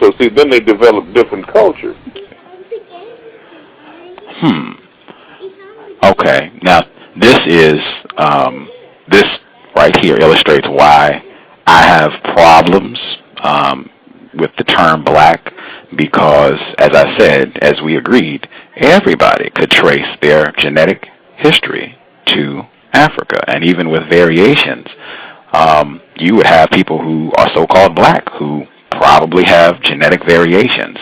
B: So see, then they develop different cultures.
A: Okay. Now this right here illustrates why I have problems with the term black, because, as I said, as we agreed, everybody could trace their genetic history to Africa, and even with variations, you would have people who are so-called black who probably have genetic variations.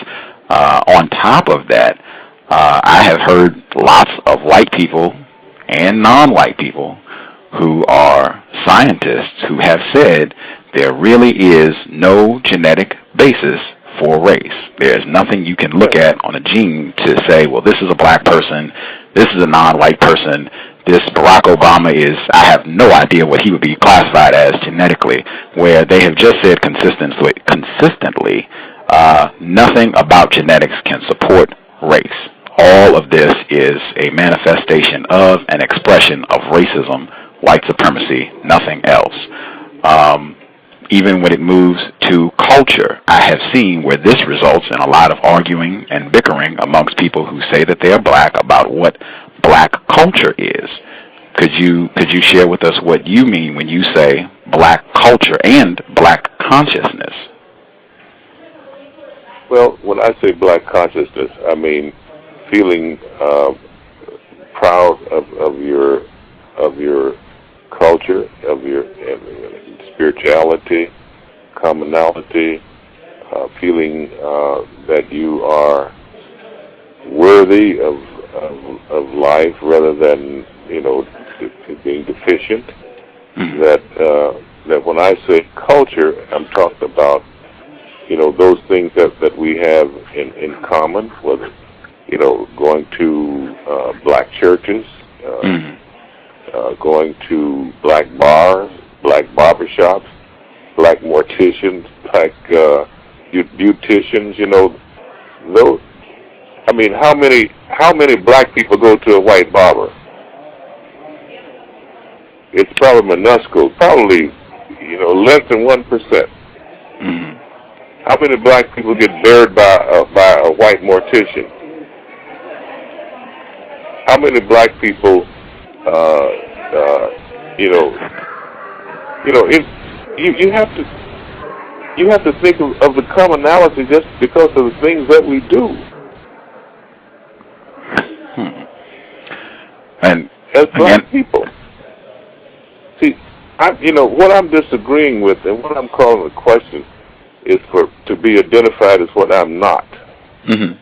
A: On top of that, I have heard lots of white people and non-white people who are scientists who have said there really is no genetic basis for race. There's nothing you can look at on a gene to say, well, this is a black person, this is a non-white person, this Barack Obama is, I have no idea what he would be classified as genetically, where they have just said consistently, nothing about genetics can support race. All of this is a manifestation of an expression of racism, white supremacy, nothing else. Even when it moves to culture, I have seen where this results in a lot of arguing and bickering amongst people who say that they are black about what black culture is. Could you share with us what you mean when you say black culture and black consciousness?
B: Well, when I say black consciousness, I mean feeling proud of your culture, of your spirituality, commonality, feeling that you are worthy of life rather than, being deficient.
A: Mm-hmm.
B: That when I say culture, I'm talking about, those things that we have in common, whether, going to black churches, going to black bars, black barbershops, black morticians, black beauticians, those. I mean, how many black people go to a white barber? It's probably minuscule, probably, less than 1%.
A: Mm-hmm.
B: How many black people get buried by a white mortician? How many black people, you have to think of the commonality just because of the things that we do.
A: And
B: as black people. See, what I'm disagreeing with and what I'm calling a question is to be identified as what I'm not.
A: Mm-hmm.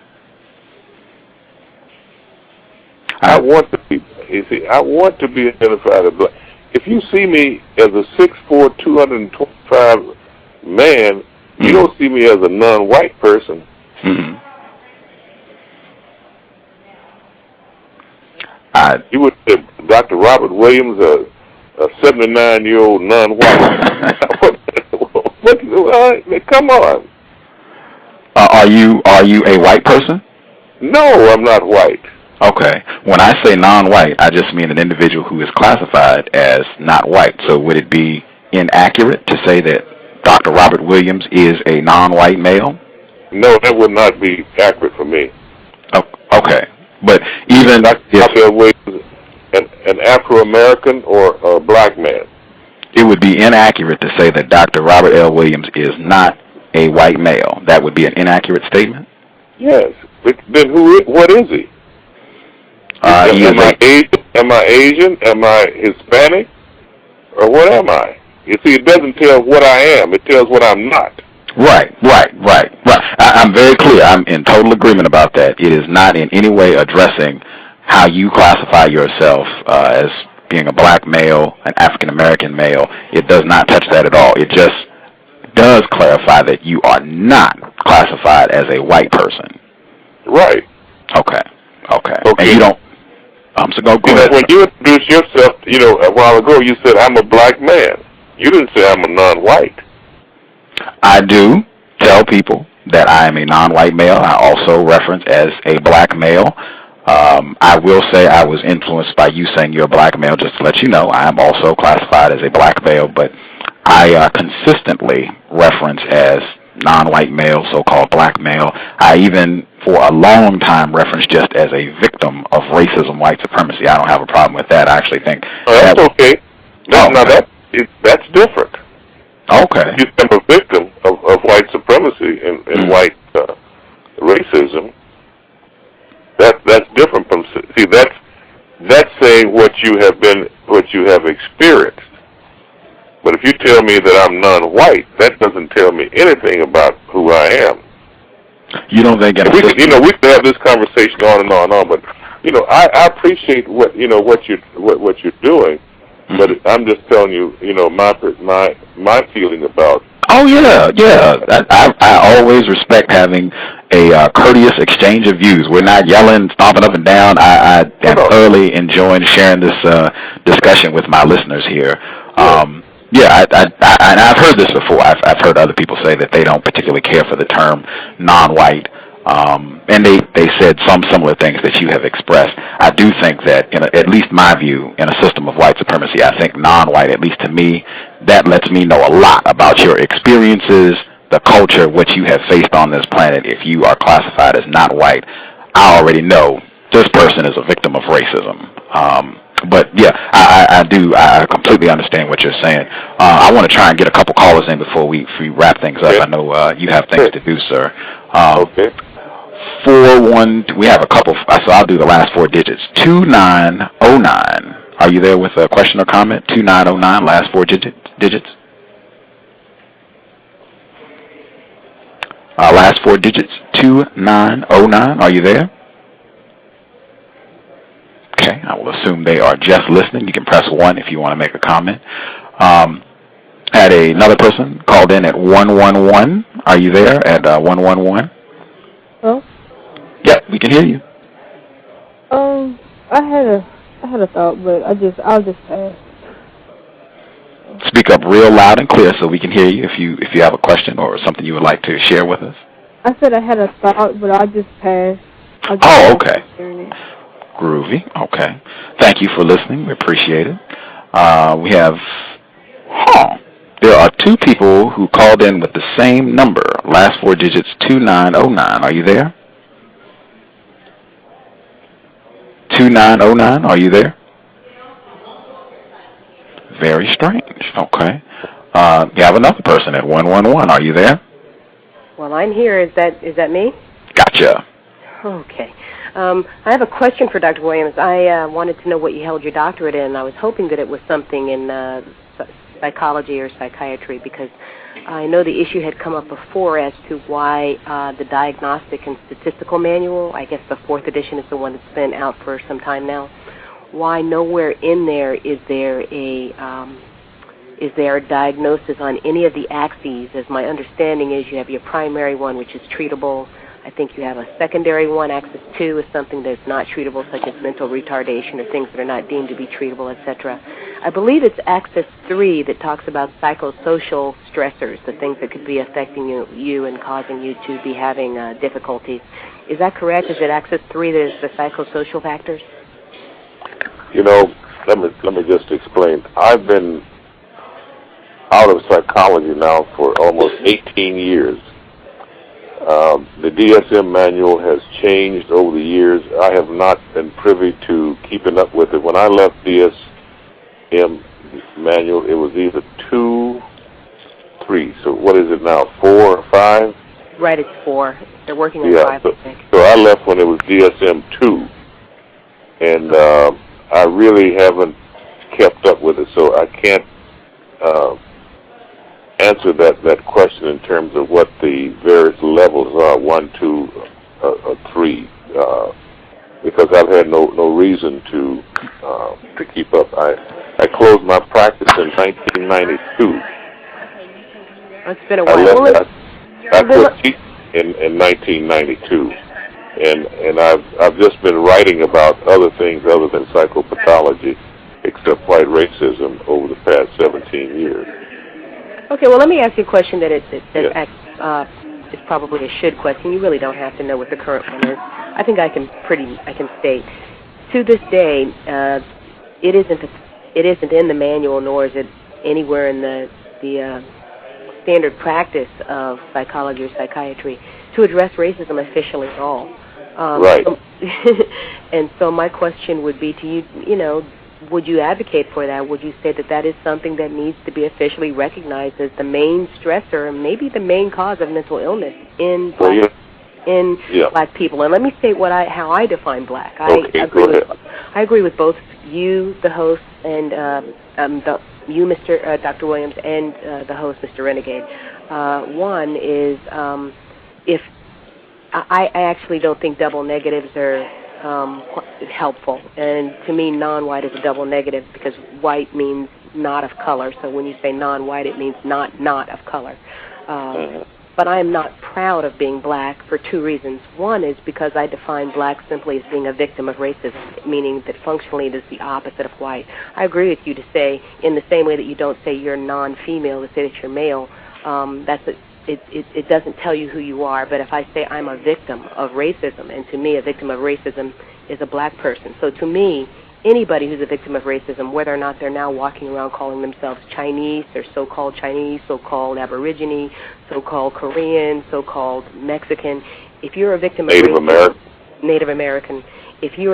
B: I want to be. You see, I want to be identified as black. If you see me as a 6'4", 225 man, you don't see me as a non-white person.
A: Mm-hmm.
B: You would say Dr. Robert Williams, a 79-year-old non-white. Come on.
A: Are you a white person?
B: No, I'm not white.
A: Okay. When I say non-white, I just mean an individual who is classified as not white. So would it be inaccurate to say that Dr. Robert Williams is a non-white male?
B: No, that would not be accurate for me.
A: Okay. But even
B: Dr. Williams, an Afro-American or a black man?
A: It would be inaccurate to say that Dr. Robert L. Williams is not a white male. That would be an inaccurate statement?
B: Yes. Then what is he? Am I Asian? Am I Hispanic? Or what am I? You see, it doesn't tell what I am. It tells what I'm not.
A: Right. I'm very clear. I'm in total agreement about that. It is not in any way addressing how you classify yourself as being a black male, an African-American male. It does not touch that at all. It just does clarify that you are not classified as a white person.
B: Right.
A: Okay. And you don't... so go ahead.
B: When you introduced yourself, a while ago, you said, I'm a black man. You didn't say I'm a non-white.
A: I do tell people that I am a non-white male. I also reference as a black male. I will say I was influenced by you saying you're a black male, just to let you know. I am also classified as a black male, but I consistently reference as non-white male, so-called black male. I even, for a long time, referenced just as a victim of racism, white supremacy. I don't have a problem with that. I actually think...
B: that's okay. That's different.
A: Okay.
B: If I'm a victim of white supremacy and white racism, that's different from... See, that's saying what you have experienced. But if you tell me that I'm non-white, that doesn't tell me anything about who I am.
A: You don't think...
B: We could have this conversation on and on and on, but, I appreciate what you're doing, but I'm just telling you, my feeling about...
A: Oh, yeah. I always respect having a courteous exchange of views. We're not yelling, stomping up and down. I am thoroughly enjoying sharing this discussion with my listeners here. I've heard this before. I've heard other people say that they don't particularly care for the term non-white, and they said some similar things that you have expressed. I do think that, at least my view, in a system of white supremacy, I think non-white, at least to me, that lets me know a lot about your experiences, the culture, what you have faced on this planet. If you are classified as not white, I already know this person is a victim of racism. But yeah, I completely understand what you're saying. I want to try and get a couple callers in before we wrap things up. I know you have things to do, sir.
B: Okay.
A: 41. We have a couple. So I'll do the last four digits. 2909. Are you there with a question or comment? 2909. Last four digits. Last four digits, 2909. Are you there? Okay, I will assume they are just listening. You can press 1 if you want to make a comment. Had another person called in at 111. Are you there at 111?
E: Hello?
A: Yep, we can hear you.
E: I had a thought, but I'll just pass.
A: Speak up real loud and clear so we can hear you if you have a question or something you would like to share with us.
E: I said I had a thought, but I'll just pass.
A: Oh, okay. Groovy. Okay. Thank you for listening. We appreciate it. We have, there are two people who called in with the same number. Last four digits, 2909. Are you there? 2909, are you there? Very strange. Okay. You have another person at 111. Are you there?
F: Well, I'm here. Is that me?
A: Gotcha.
F: Okay. I have a question for Dr. Williams. I wanted to know what you held your doctorate in. I was hoping that it was something in psychology or psychiatry, because I know the issue had come up before as to why the Diagnostic and Statistical Manual, I guess the 4th edition is the one that's been out for some time now, why nowhere in there is there a diagnosis on any of the axes. As my understanding is, you have your primary one, which is treatable. I think you have a secondary one. Axis 2 is something that's not treatable, such as mental retardation or things that are not deemed to be treatable, etc. I believe it's Axis 3 that talks about psychosocial stressors, the things that could be affecting you and causing you to be having difficulties. Is that correct? Is it Axis 3 that is the psychosocial factors?
B: You know, let me just explain. I've been out of psychology now for almost 18 years. The DSM manual has changed over the years. I have not been privy to keeping up with it. When I left DSM manual, it was either 2, 3. So what is it now, 4 or 5?
F: Right, it's 4. They're working on 5, I think.
B: So I left when it was DSM 2. And I really haven't kept up with it, so I can't answer that question in terms of what the various levels are, 1, 2, 3, because I've had no reason to keep up. I closed my practice in 1992.
F: It's been a while.
B: I quit teaching in 1992, and I've just been writing about other things other than psychopathology, except white racism, over the past 17 years.
F: Okay, well, let me ask you a question that is probably a should question. You really don't have to know what the current one is. I think I can state. To this day, it isn't in the manual, nor is it anywhere in the standard practice of psychology or psychiatry to address racism officially at all.
B: Right.
F: And so my question would be to you, would you advocate for that? Would you say that is something that needs to be officially recognized as the main stressor, maybe the main cause of mental illness in black people? And let me state how I define black. I agree with both you, the host, and Dr. Williams, and the host, Mr. Renegade. One is if I actually don't think double negatives are helpful, and to me non-white is a double negative because white means not of color, so when you say non-white it means not of color. But I am not proud of being black for two reasons. One is because I define black simply as being a victim of racism, meaning that functionally it is the opposite of white. I agree with you to say, in the same way that you don't say you're non-female, to say that you're male, it doesn't tell you who you are. But if I say I'm a victim of racism, and to me a victim of racism is a black person. So to me, anybody who's a victim of racism, whether or not they're now walking around calling themselves Chinese, or so-called Chinese, so-called Aborigine, so-called Korean, so-called Mexican, if you're a victim of racism, Native American, if you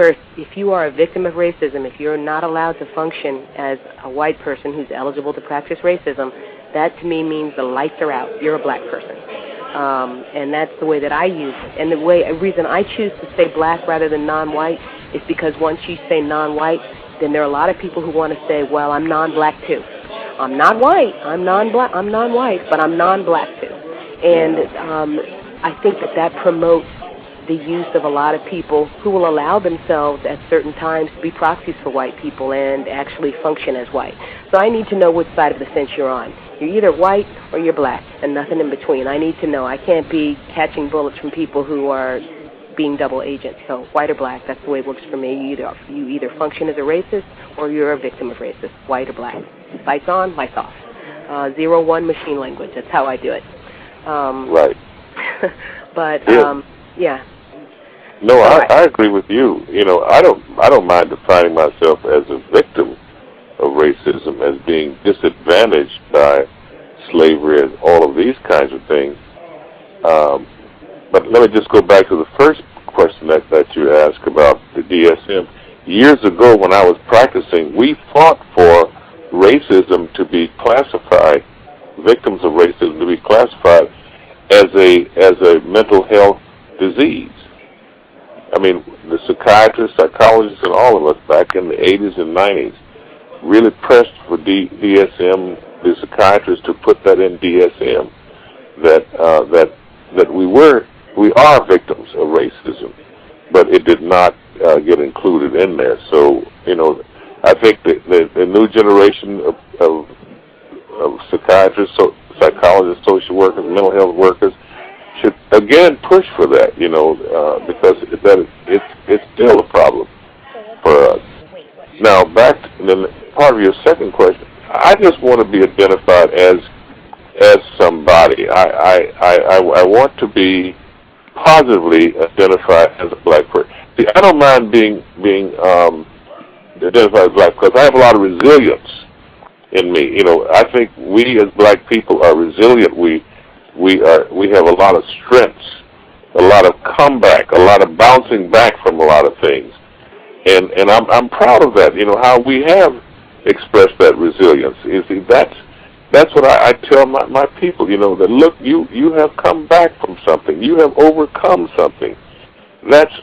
F: are a victim of racism, if you're not allowed to function as a white person who's eligible to practice racism, that to me means the lights are out. You're a black person. And that's the way that I use it. And the reason I choose to say black rather than non-white is because once you say non-white, then there are a lot of people who want to say, well, I'm non-black too. I'm not white. I'm non-white, but I'm non-black too. And I think that promotes the use of a lot of people who will allow themselves at certain times to be proxies for white people and actually function as white. So I need to know which side of the fence you're on. You're either white or you're black, and nothing in between. I need to know. I can't be catching bullets from people who are being double agents. So white or black, that's the way it works for me. You either function as a racist or you're a victim of racist, white or black. Lights on, lights off. 0-1 machine language. That's how I do it.
B: Right.
F: But yeah.
B: No, I agree with you. You know, I don't mind defining myself as a victim of racism, as being disadvantaged by slavery and all of these kinds of things. But let me just go back to the first question that you asked about the DSM. Years ago, when I was practicing, we fought for racism to be classified, victims of racism to be classified as a mental health disease. I mean, the psychiatrists, psychologists, and all of us back in the 80s and 90s really pressed for DSM, the psychiatrists, to put that in DSM, that we are victims of racism, but it did not get included in there. So, you know, I think the new generation of psychiatrists, psychologists, social workers, mental health workers should again push for that, you know, because it's still a problem for us. Now, back to the part of your second question, I just want to be identified as somebody. I want to be positively identified as a black person. See, I don't mind being identified as black because I have a lot of resilience in me. You know, I think we as black people are resilient. We have a lot of strengths, a lot of comeback, a lot of bouncing back from a lot of things, and I'm proud of that. You know, how we have expressed that resilience. You see, that's what I tell my people. You know, that look, you have come back from something, you have overcome something. That's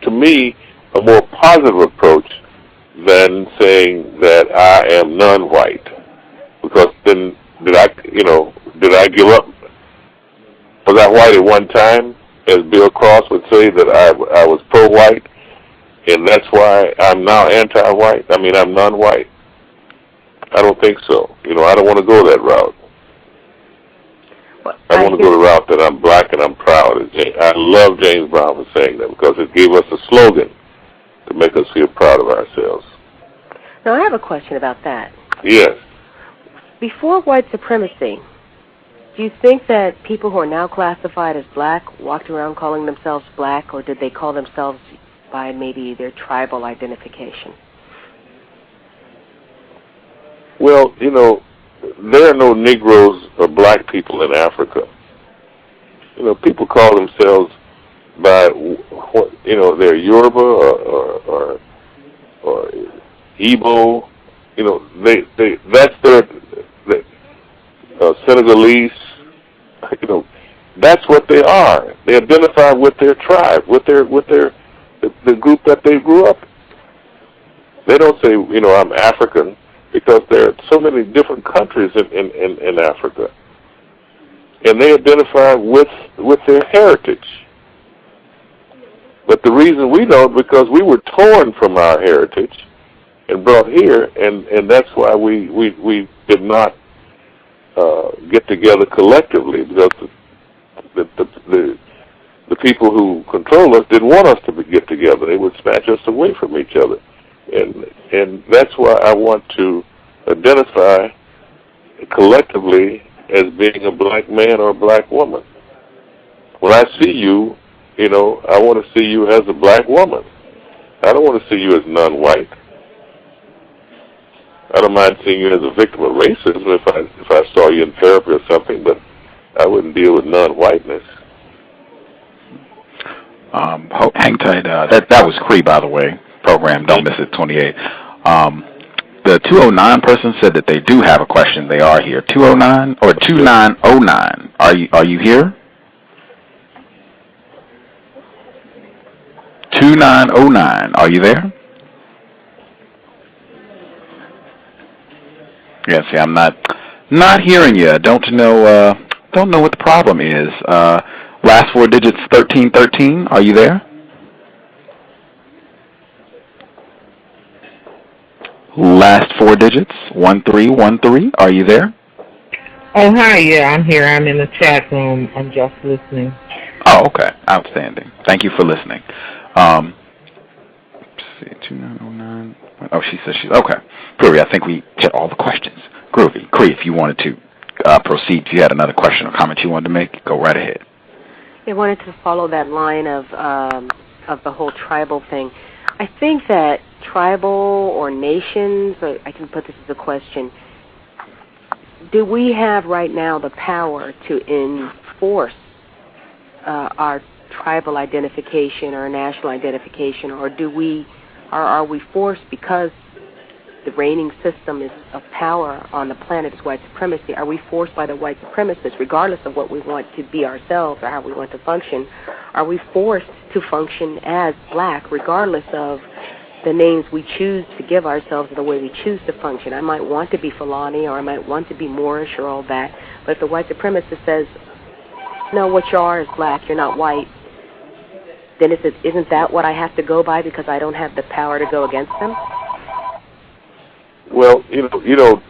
B: to me a more positive approach than saying that I am non-white, because then did I give up? Was I white at one time, as Bill Cross would say, that I was pro-white, and that's why I'm now anti-white? I mean, I'm non-white. I don't think so. You know, I don't want to go that route. I want to go the route that I'm black and I'm proud. I love James Brown for saying that, because it gave us a slogan to make us feel proud of ourselves.
F: Now, I have a question about that.
B: Yes.
F: Before white supremacy, do you think that people who are now classified as black walked around calling themselves black, or did they call themselves by maybe their tribal identification?
B: Well, you know, there are no Negroes or black people in Africa. You know, people call themselves by, you know, they're Yoruba or Igbo. You know, that's their Senegalese. You know, that's what they are. They identify with their tribe, with the group that they grew up in. They don't say, you know, I'm African, because there are so many different countries in Africa, and they identify with their heritage. But the reason we don't, because we were torn from our heritage and brought here, and that's why we did not get together collectively, because the people who control us didn't want us to get together. They would snatch us away from each other. And that's why I want to identify collectively as being a black man or a black woman. When I see you, you know, I want to see you as a black woman. I don't want to see you as non-white. I don't mind seeing you as a victim of racism if I saw you in therapy or something, but I wouldn't deal with non-whiteness.
A: Hang tight. That was Cree, by the way. Program, don't miss it, 28. The 209 person said that they do have a question. They are here. 209 or 2909. Are you here? 2909. Are you there? Yeah, see, I'm not hearing you. Don't know what the problem is. Last four digits, 1313. Are you there? Last four digits, 1313. Are you there?
G: Oh, hi. Yeah, I'm here. I'm in the chat room. I'm just listening.
A: Oh, okay. Outstanding. Thank you for listening. Let's see, 2909. Oh, she says she's okay. Groovy, I think we hit all the questions. Groovy. Cree, if you wanted to proceed, if you had another question or comment you wanted to make, go right ahead.
F: I wanted to follow that line of the whole tribal thing. I think that tribal or nations, or I can put this as a question, do we have right now the power to enforce our tribal identification or national identification, or are we forced because the reigning system is of power on the planet is white supremacy? Are we forced by the white supremacists, regardless of what we want to be ourselves or how we want to function, are we forced to function as black, regardless of the names we choose to give ourselves or the way we choose to function? I might want to be Fulani, or I might want to be Moorish or all that, but if the white supremacist says, no, what you are is black, you're not white, then isn't that what I have to go by because I don't have the power to go against them?
B: Well, you don't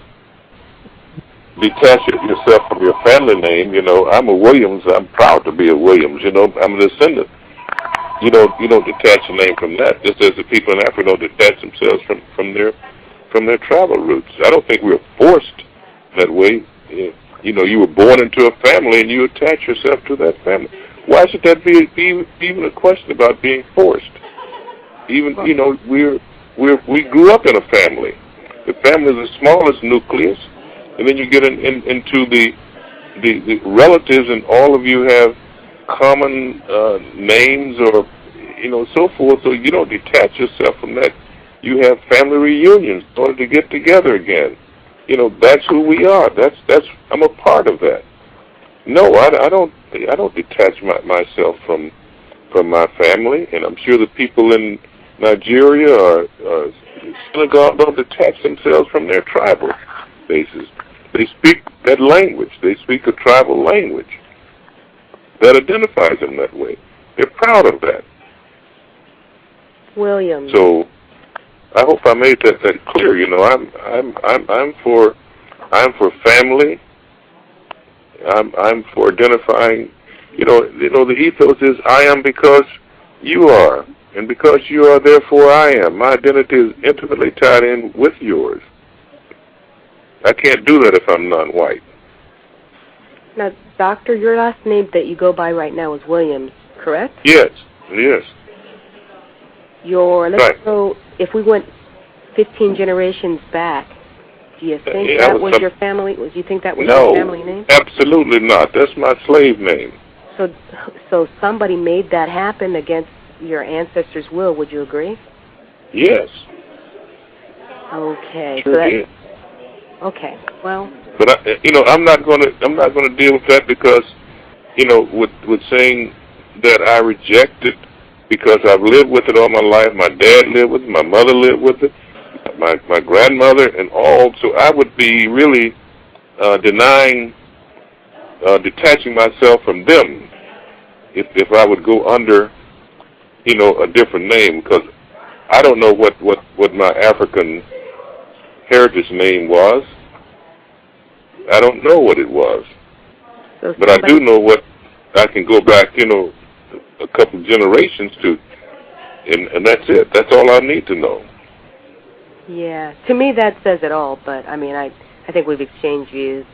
B: detach yourself from your family name. I'm a Williams. I'm proud to be a Williams. I'm a descendant. You don't detach a name from that. Just as the people in Africa don't detach themselves from their tribal roots. I don't think we're forced that way. You were born into a family and you attach yourself to that family. Why should that be even a question about being forced? Even we grew up in a family. The family is the smallest nucleus, and then you get into the relatives, and all of you have common names or so forth. So you don't detach yourself from that. You have family reunions in order to get together again. That's who we are. I'm a part of that. No, I don't detach myself from my family, and I'm sure the people in Nigeria or Senegal don't detach themselves from their tribal bases. They speak that language. They speak a tribal language that identifies them that way. They're proud of that.
F: William.
B: So I hope I made that clear. I'm for family. I'm for identifying. The ethos is I am because you are, and because you are, therefore I am. My identity is intimately tied in with yours. I can't do that if I'm non-white.
F: Now, Doctor, your last name that you go by right now is Williams, correct?
B: Yes.
F: Let's go, if we went 15 generations back, do you think that was your family? Do you think that was your family name?
B: No, absolutely not. That's my slave name.
F: So somebody made that happen against your ancestors' will. Would you agree?
B: Yes.
F: Okay. Okay. Well.
B: But I'm not going to deal with that because, with saying that I reject it because I've lived with it all my life. My dad lived with it. My mother lived with it. My grandmother and all. So I would be really detaching myself from them if I would go under, a different name, because I don't know what my African heritage name was. I don't know what it was. But I do know what I can go back, a couple of generations to, and that's it. That's all I need to know.
F: Yeah. To me, that says it all, but, I think we've exchanged views.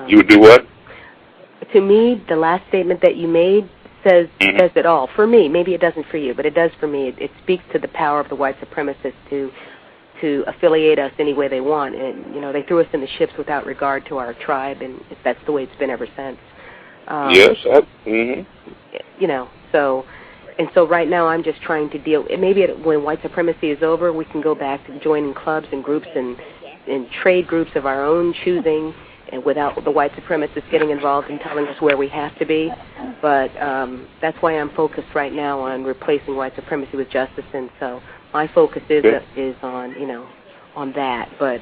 B: You would do what?
F: To me, the last statement that you made says it all. For me, maybe it doesn't for you, but it does for me. It speaks to the power of the white supremacists to affiliate us any way they want. And, they threw us in the ships without regard to our tribe, and that's the way it's been ever since.
B: Yes.
F: So right now I'm just trying to deal. Maybe when white supremacy is over, we can go back to joining clubs and groups and trade groups of our own choosing, and without the white supremacists getting involved and telling us where we have to be. But that's why I'm focused right now on replacing white supremacy with justice, and so my focus is on on that. But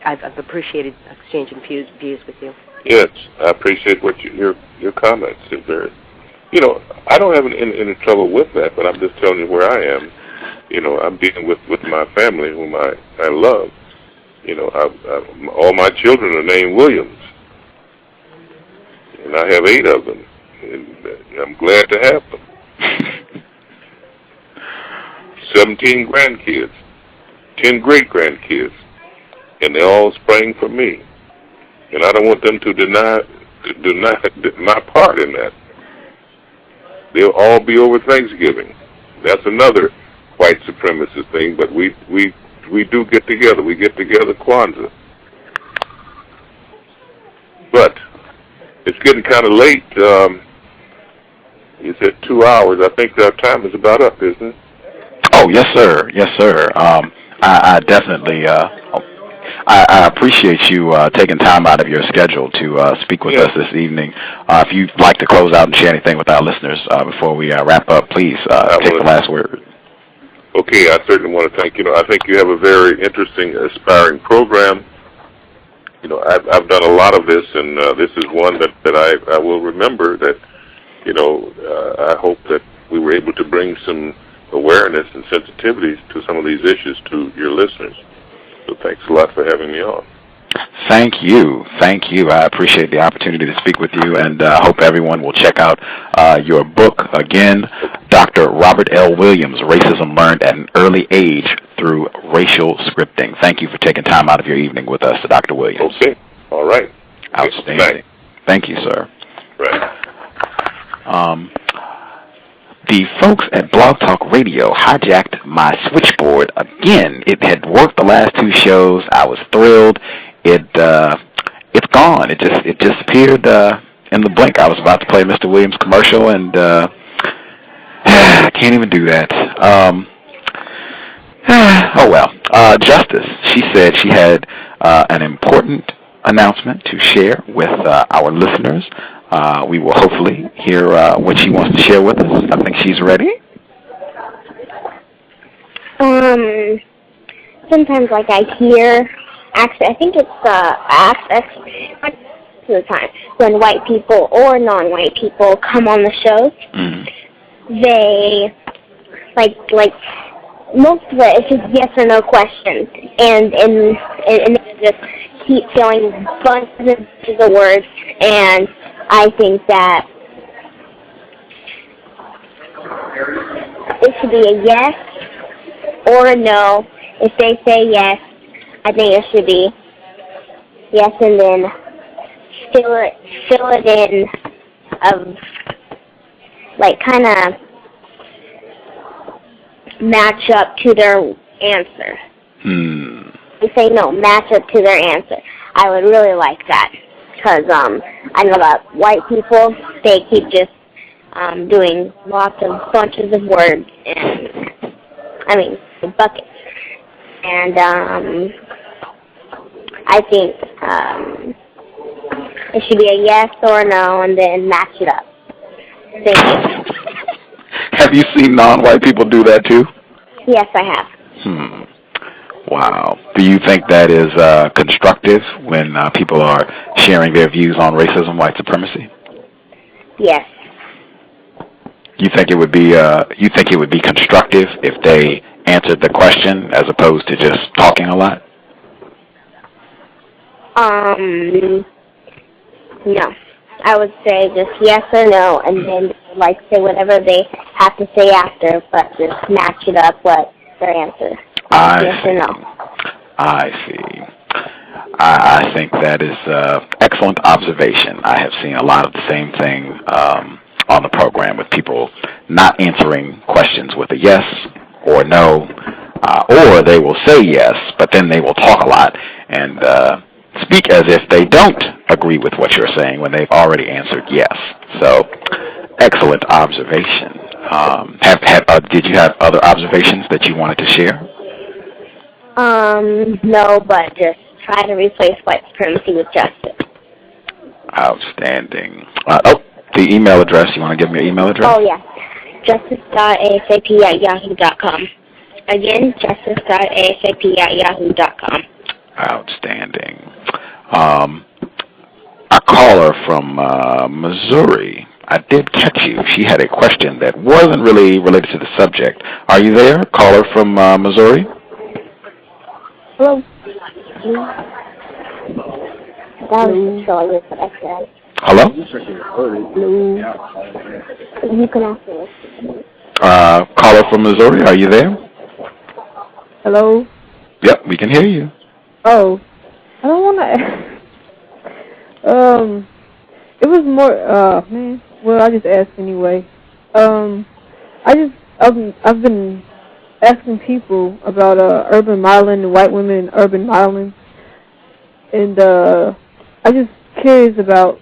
F: I've appreciated exchanging views with you.
B: Yes, I appreciate what your comments. They're very, I don't have any trouble with that, but I'm just telling you where I am. I'm dealing with my family, whom I love. All my children are named Williams, and I have 8 of them, and I'm glad to have them. 17 grandkids, 10 great-grandkids, and they all sprang from me. And I don't want them to deny my part in that. They'll all be over Thanksgiving. That's another white supremacist thing, but we do get together. We get together Kwanzaa. But it's getting kind of late. You said 2 hours. I think our time is about up, isn't it?
A: Oh, yes, sir. Yes, sir. I definitely I appreciate you taking time out of your schedule to speak with us this evening. If you'd like to close out and share anything with our listeners before we wrap up, please take the last word.
B: Okay, I certainly want to thank you. I think you have a very interesting, aspiring program. I've done a lot of this, and this is one that I will remember. That I hope that we were able to bring some awareness and sensitivities to some of these issues to your listeners. So thanks a lot for having me on.
A: Thank you. Thank you. I appreciate the opportunity to speak with you, and I hope everyone will check out your book. Again, Dr. Robert L. Williams, Racism Learned at an Early Age Through Racial Scripting. Thank you for taking time out of your evening with us, Dr. Williams.
B: Okay. All right.
A: Outstanding. Thank you, sir.
B: Right.
A: The folks at Blog Talk Radio hijacked my switchboard again. It had worked the last 2 shows. I was thrilled. It's gone. It just appeared in the blink. I was about to play Mr. Williams' commercial, and I can't even do that. Oh well. Justice. She said she had an important announcement to share with our listeners. We will hopefully hear what she wants to share with us. I think she's ready.
C: Sometimes, I hear, actually, I think it's aspects of the time when white people or non-white people come on the shows. They, like most of it is just yes or no questions, and they just keep filling bunches of words, and I think that it should be a yes or a no. If they say yes, I think it should be yes, and then fill it in of kind of match up to their answer. They say no, match up to their answer. I would really like that. Because I know that white people, they keep just doing bunches of words, and buckets. And I think it should be a yes or a no, and then match it up. Thank you.
A: Have you seen non-white people do that too?
C: Yes, I have.
A: Wow. Do you think that is constructive when people are sharing their views on racism, white supremacy?
C: Yes.
A: You think it would be constructive if they answered the question as opposed to just talking a lot?
C: No. I would say just yes or no, and then say whatever they have to say after, but just match it up what their answer. Yes or no.
A: I see. I think that is excellent observation. I have seen a lot of the same thing on the program with people not answering questions with a yes or no, or they will say yes, but then they will talk a lot and speak as if they don't agree with what you're saying when they've already answered yes. So, excellent observation. Did you have other observations that you wanted to share?
C: No, but just try to replace white supremacy with justice.
A: Outstanding. The email address. You want to give me your email address?
C: Oh, yeah. justice.asap@yahoo.com. Again, justice.asap@yahoo.com.
A: Outstanding. Our caller from Missouri. I did catch you. She had a question that wasn't really related to the subject. Are you there, caller from Missouri?
E: Hello.
A: Hello?
C: You can ask me.
A: Caller from Missouri, are you there?
E: Hello.
A: Yep, we can hear you.
E: Oh, I don't want to. It was more. Man. Well, I just asked anyway. I've been asking people about urban modeling and white women in urban modeling, and I just curious about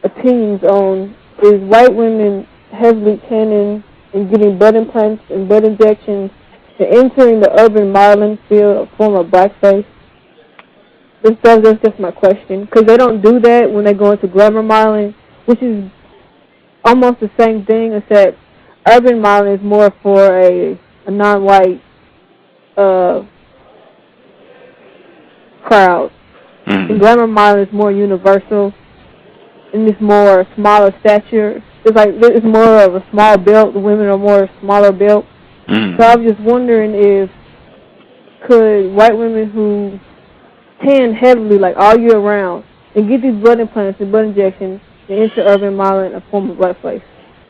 E: opinions on, is white women heavily tanning and getting butt implants and butt injections and entering the urban modeling field a form of blackface? That's just my question, because they don't do that when they go into glamour modeling, which is almost the same thing, except urban modeling is more for a non-white crowd. And glamour modeling is more universal, and it's more smaller stature. It's more of a small build. The women are more smaller built. So I was just wondering if could white women who tan heavily like all year round and get these butt implants and butt injections and enter urban modeling a form of blackface?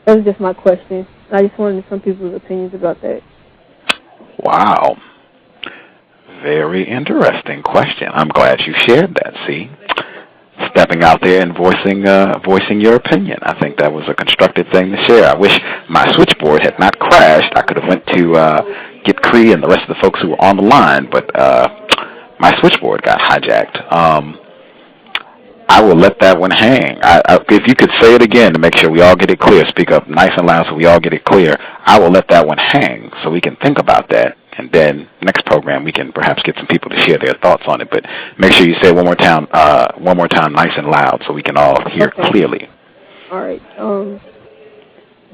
E: That was just my question. I just wanted some people's opinions about that.
A: Wow. Very interesting question. I'm glad you shared that, see? Stepping out there and voicing your opinion. I think that was a constructive thing to share. I wish my switchboard had not crashed. I could have went to get Cree and the rest of the folks who were on the line, but my switchboard got hijacked. I will let that one hang. If you could say it again to make sure we all get it clear, speak up nice and loud so we all get it clear, I will let that one hang so we can think about that. And then next program we can perhaps get some people to share their thoughts on it. But make sure you say it one more time nice and loud so we can all hear clearly.
E: All right.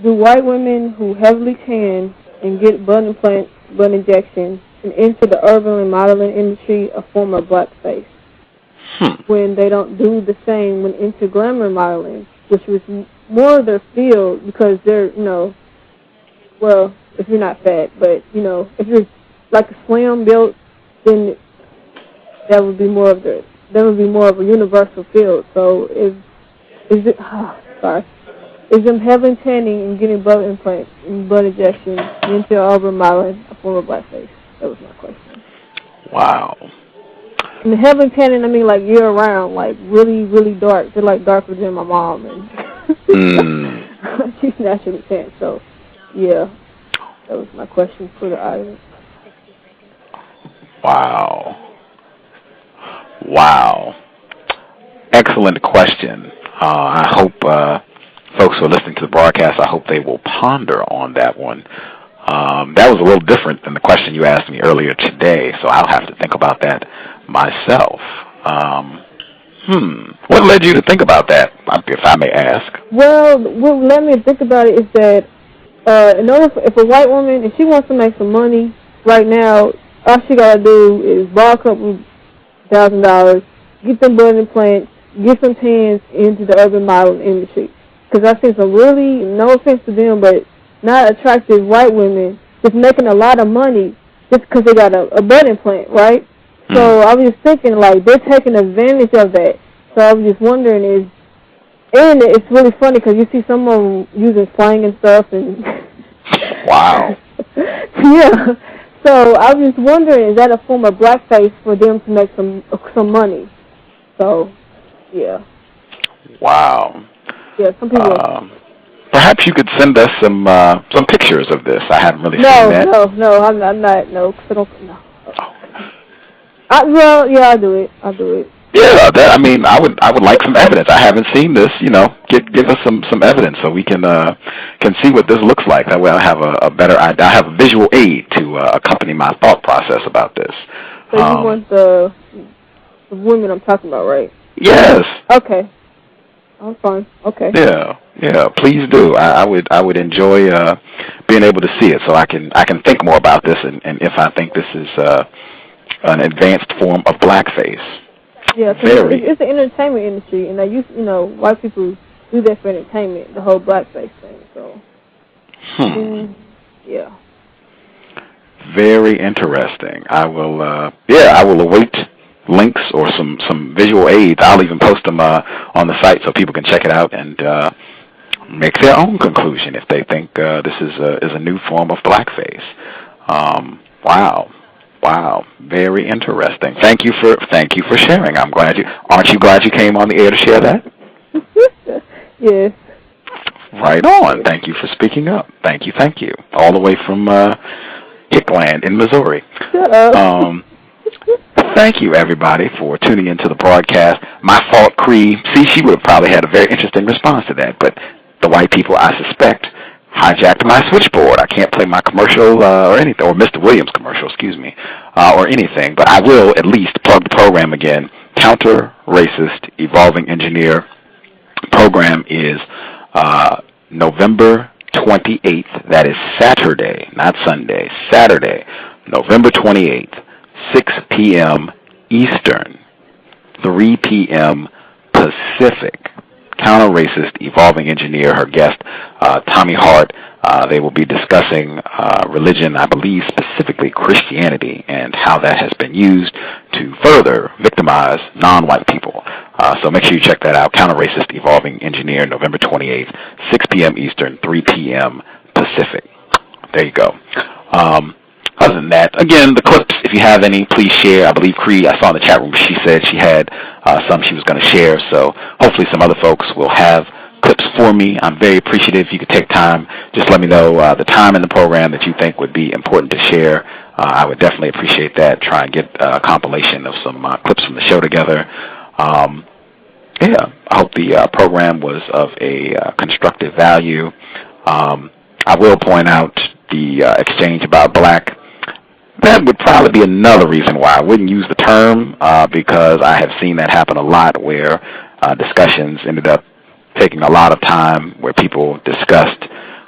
E: Do white women who heavily tan and get butt implants, butt injections, and enter the urban modeling industry a form of blackface? When they don't do the same when into glamour modeling, which was more of their field, because they're, well, if you're not fat, but, if you're like a slim built, then that would be more of a universal field. So is them heavily tanning and getting butt implants and butt injections into urban modeling a form of blackface? That was my question.
A: Wow.
E: And the heavily tanning, I mean like year round, like really, really dark. They're like darker than my mom, and she's naturally tan. So, yeah, that was my question for the audience.
A: Wow. Excellent question. I hope folks who are listening to the broadcast, I hope they will ponder on that one. That was a little different than the question you asked me earlier today, so I'll have to think about that myself. What led you to think about that, if I may ask?
E: Well, what led me to think about it is that in order if a white woman, if she wants to make some money right now, all she got to do is borrow a couple $1,000, get them butt implants, get some tans into the urban modeling industry. Because I see some really, no offense to them, but not attractive white women just making a lot of money just because they got a butt implant, right? So I was just thinking, like, they're taking advantage of that. So I was just wondering and it's really funny because you see some of them using slang and stuff. And
A: wow.
E: Yeah. So I was just wondering, is that a form of blackface for them to make some money? So, yeah.
A: Wow.
E: Yeah, some people...
A: perhaps you could send us some pictures of this. I haven't really seen that.
E: No, I'm not. No, cause I don't. No. Well, yeah, I'll do it.
A: Yeah, I would like some evidence. I haven't seen this. Give us some evidence so we can see what this looks like. That way, I have a better idea. I have a visual aid to accompany my thought process about this.
E: So you want the women I'm talking about, right?
A: Yes.
E: Okay. I'm fine. Okay.
A: Yeah. Please do. I would enjoy being able to see it, so I can think more about this, and if I think this is an advanced form of blackface.
E: Yeah, because it's the entertainment industry, and white people do that for entertainment, the whole blackface thing. So, yeah.
A: Very interesting. I will await links or some visual aids. I'll even post them on the site so people can check it out and make their own conclusion if they think this is a new form of blackface. Wow, very interesting. Thank you for sharing. Aren't you glad you came on the air to share that?
E: Yes.
A: Right on. Thank you for speaking up. Thank you. All the way from Hickland in Missouri.
E: Shut up.
A: Thank you, everybody, for tuning into the broadcast. My fault, Cree. See, she would have probably had a very interesting response to that, but the white people, I suspect, hijacked my switchboard. I can't play my commercial or anything, or Mr. Williams' commercial, excuse me, or anything, but I will at least plug the program again. Counter-Racist Evolving Engineer program is November 28th. That is Saturday, not Sunday. Saturday, November 28th, 6 p.m. Eastern, 3 p.m. Pacific. Counter-Racist Evolving Engineer, her guest, Tommy Hart. They will be discussing religion, I believe specifically Christianity, and how that has been used to further victimize non-white people. So make sure you check that out. Counter-Racist Evolving Engineer, November 28th, 6 p.m. Eastern, 3 p.m. Pacific. There you go. Other than that, again, the clips, if you have any, please share. I believe Cree, I saw in the chat room, she said she had some she was going to share, so hopefully some other folks will have clips for me. I'm very appreciative if you could take time. Just let me know the time in the program that you think would be important to share. I would definitely appreciate that. Try and get a compilation of some clips from the show together. I hope the program was of a constructive value. I will point out the exchange about black. That would probably be another reason why I wouldn't use the term, because I have seen that happen a lot where discussions ended up taking a lot of time, where people discussed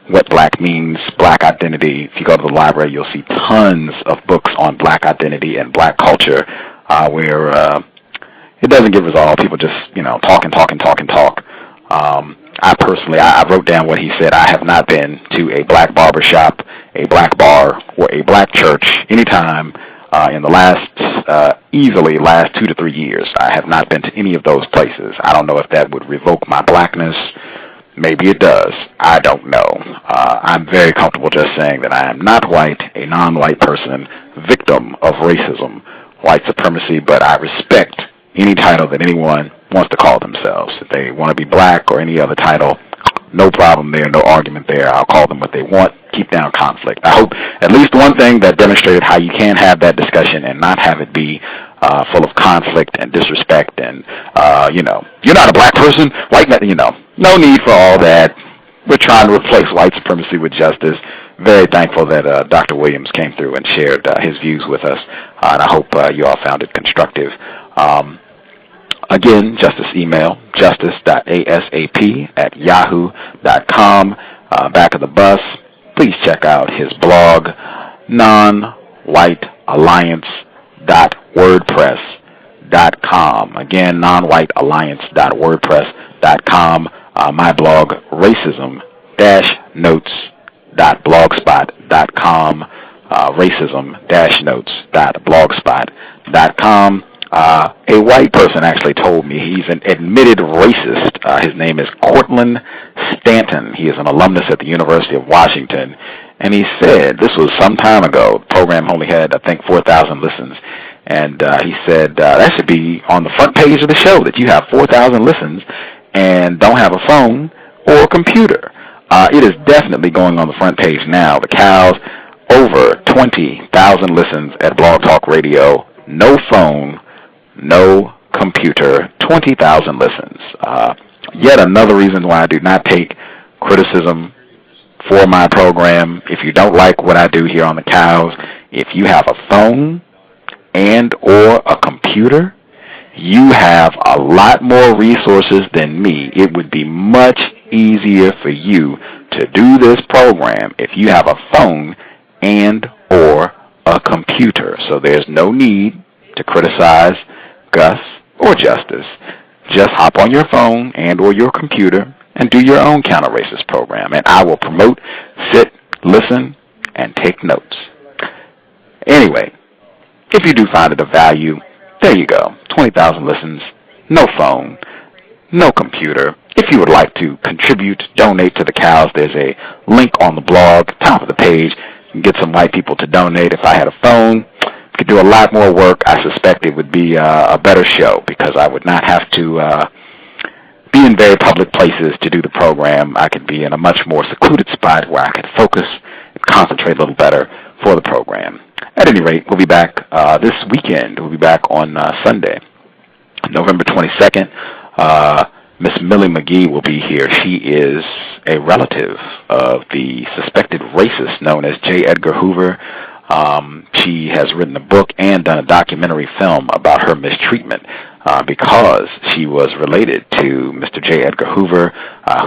A: what black means, black identity. If you go to the library, you'll see tons of books on black identity and black culture where it doesn't get resolved. People just, talk. I personally, I wrote down what he said. I have not been to a black barber shop, a black bar, or a black church anytime in the easily last 2 to 3 years. I have not been to any of those places. I don't know if that would revoke my blackness. Maybe it does. I don't know. I'm very comfortable just saying that I am not white, a non-white person, victim of racism, white supremacy, but I respect any title that anyone wants to call themselves. If they want to be black or any other title, no problem there, no argument there. I'll call them what they want. Keep down conflict. I hope at least one thing that demonstrated how you can have that discussion and not have it be full of conflict and disrespect and, you're not a black person, white man, no need for all that. We're trying to replace white supremacy with justice. Very thankful that Dr. Williams came through and shared his views with us, and I hope you all found it constructive. Again, Justice email, justice.asap@yahoo.com. Back of the bus, please check out his blog, nonwhitealliance.wordpress.com. Again, nonwhitealliance.wordpress.com. My blog, racism-notes.blogspot.com. racism-notes.blogspot.com. A white person actually told me he's an admitted racist. His name is Cortland Stanton. He is an alumnus at the University of Washington. And he said, this was some time ago, the program only had, I think, 4,000 listens. And he said, that should be on the front page of the show, that you have 4,000 listens and don't have a phone or a computer. It is definitely going on the front page now. The cows, over 20,000 listens at Blog Talk Radio, no phone, no computer, 20,000 listens. Yet another reason why I do not take criticism for my program. If you don't like what I do here on the cows, if you have a phone and or a computer, you have a lot more resources than me. It would be much easier for you to do this program if you have a phone and or a computer. So there's no need to criticize Gus or justice, just hop on your phone and or your computer and do your own counter-racist program, and I will promote, sit, listen, and take notes. Anyway, if you do find it of value, there you go. 20,000 listens, no phone, no computer. If you would like to contribute, donate to the cows, there's a link on the blog, top of the page. You can get some white people to donate. If I had a phone, I could do a lot more work. I suspect it would be a better show because I would not have to be in very public places to do the program. I could be in a much more secluded spot where I could focus and concentrate a little better for the program. At any rate, we'll be back this weekend. We'll be back on Sunday, November 22nd. Miss Millie McGee will be here. She is a relative of the suspected racist known as J. Edgar Hoover. She has written a book and done a documentary film about her mistreatment because she was related to Mr. J. Edgar Hoover,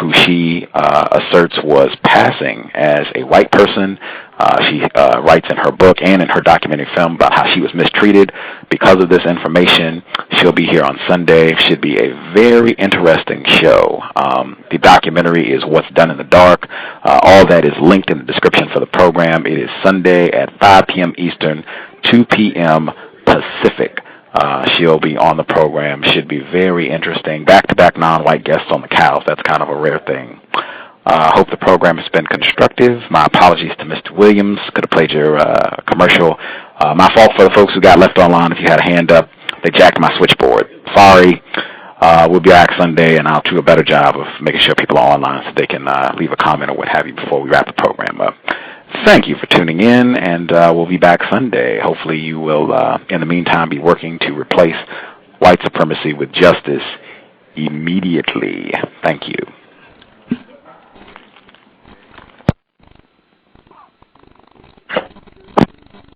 A: who she asserts was passing as a white person. She writes in her book and in her documentary film about how she was mistreated because of this information. She'll be here on Sunday. Should be a very interesting show. The documentary is What's Done in the Dark. All that is linked in the description for the program. It is Sunday at 5 p.m. Eastern, 2 p.m. Pacific. She'll be on the program. Should be very interesting. Back-to-back non-white guests on the cows. That's kind of a rare thing. I hope the program has been constructive. My apologies to Mr. Williams. Could have played your commercial. My fault for the folks who got left online. If you had a hand up, they jacked my switchboard. Sorry. We'll be back Sunday, and I'll do a better job of making sure people are online so they can leave a comment or what have you before we wrap the program up. Thank you for tuning in, and we'll be back Sunday. Hopefully you will, in the meantime, be working to replace white supremacy with justice immediately. Thank you.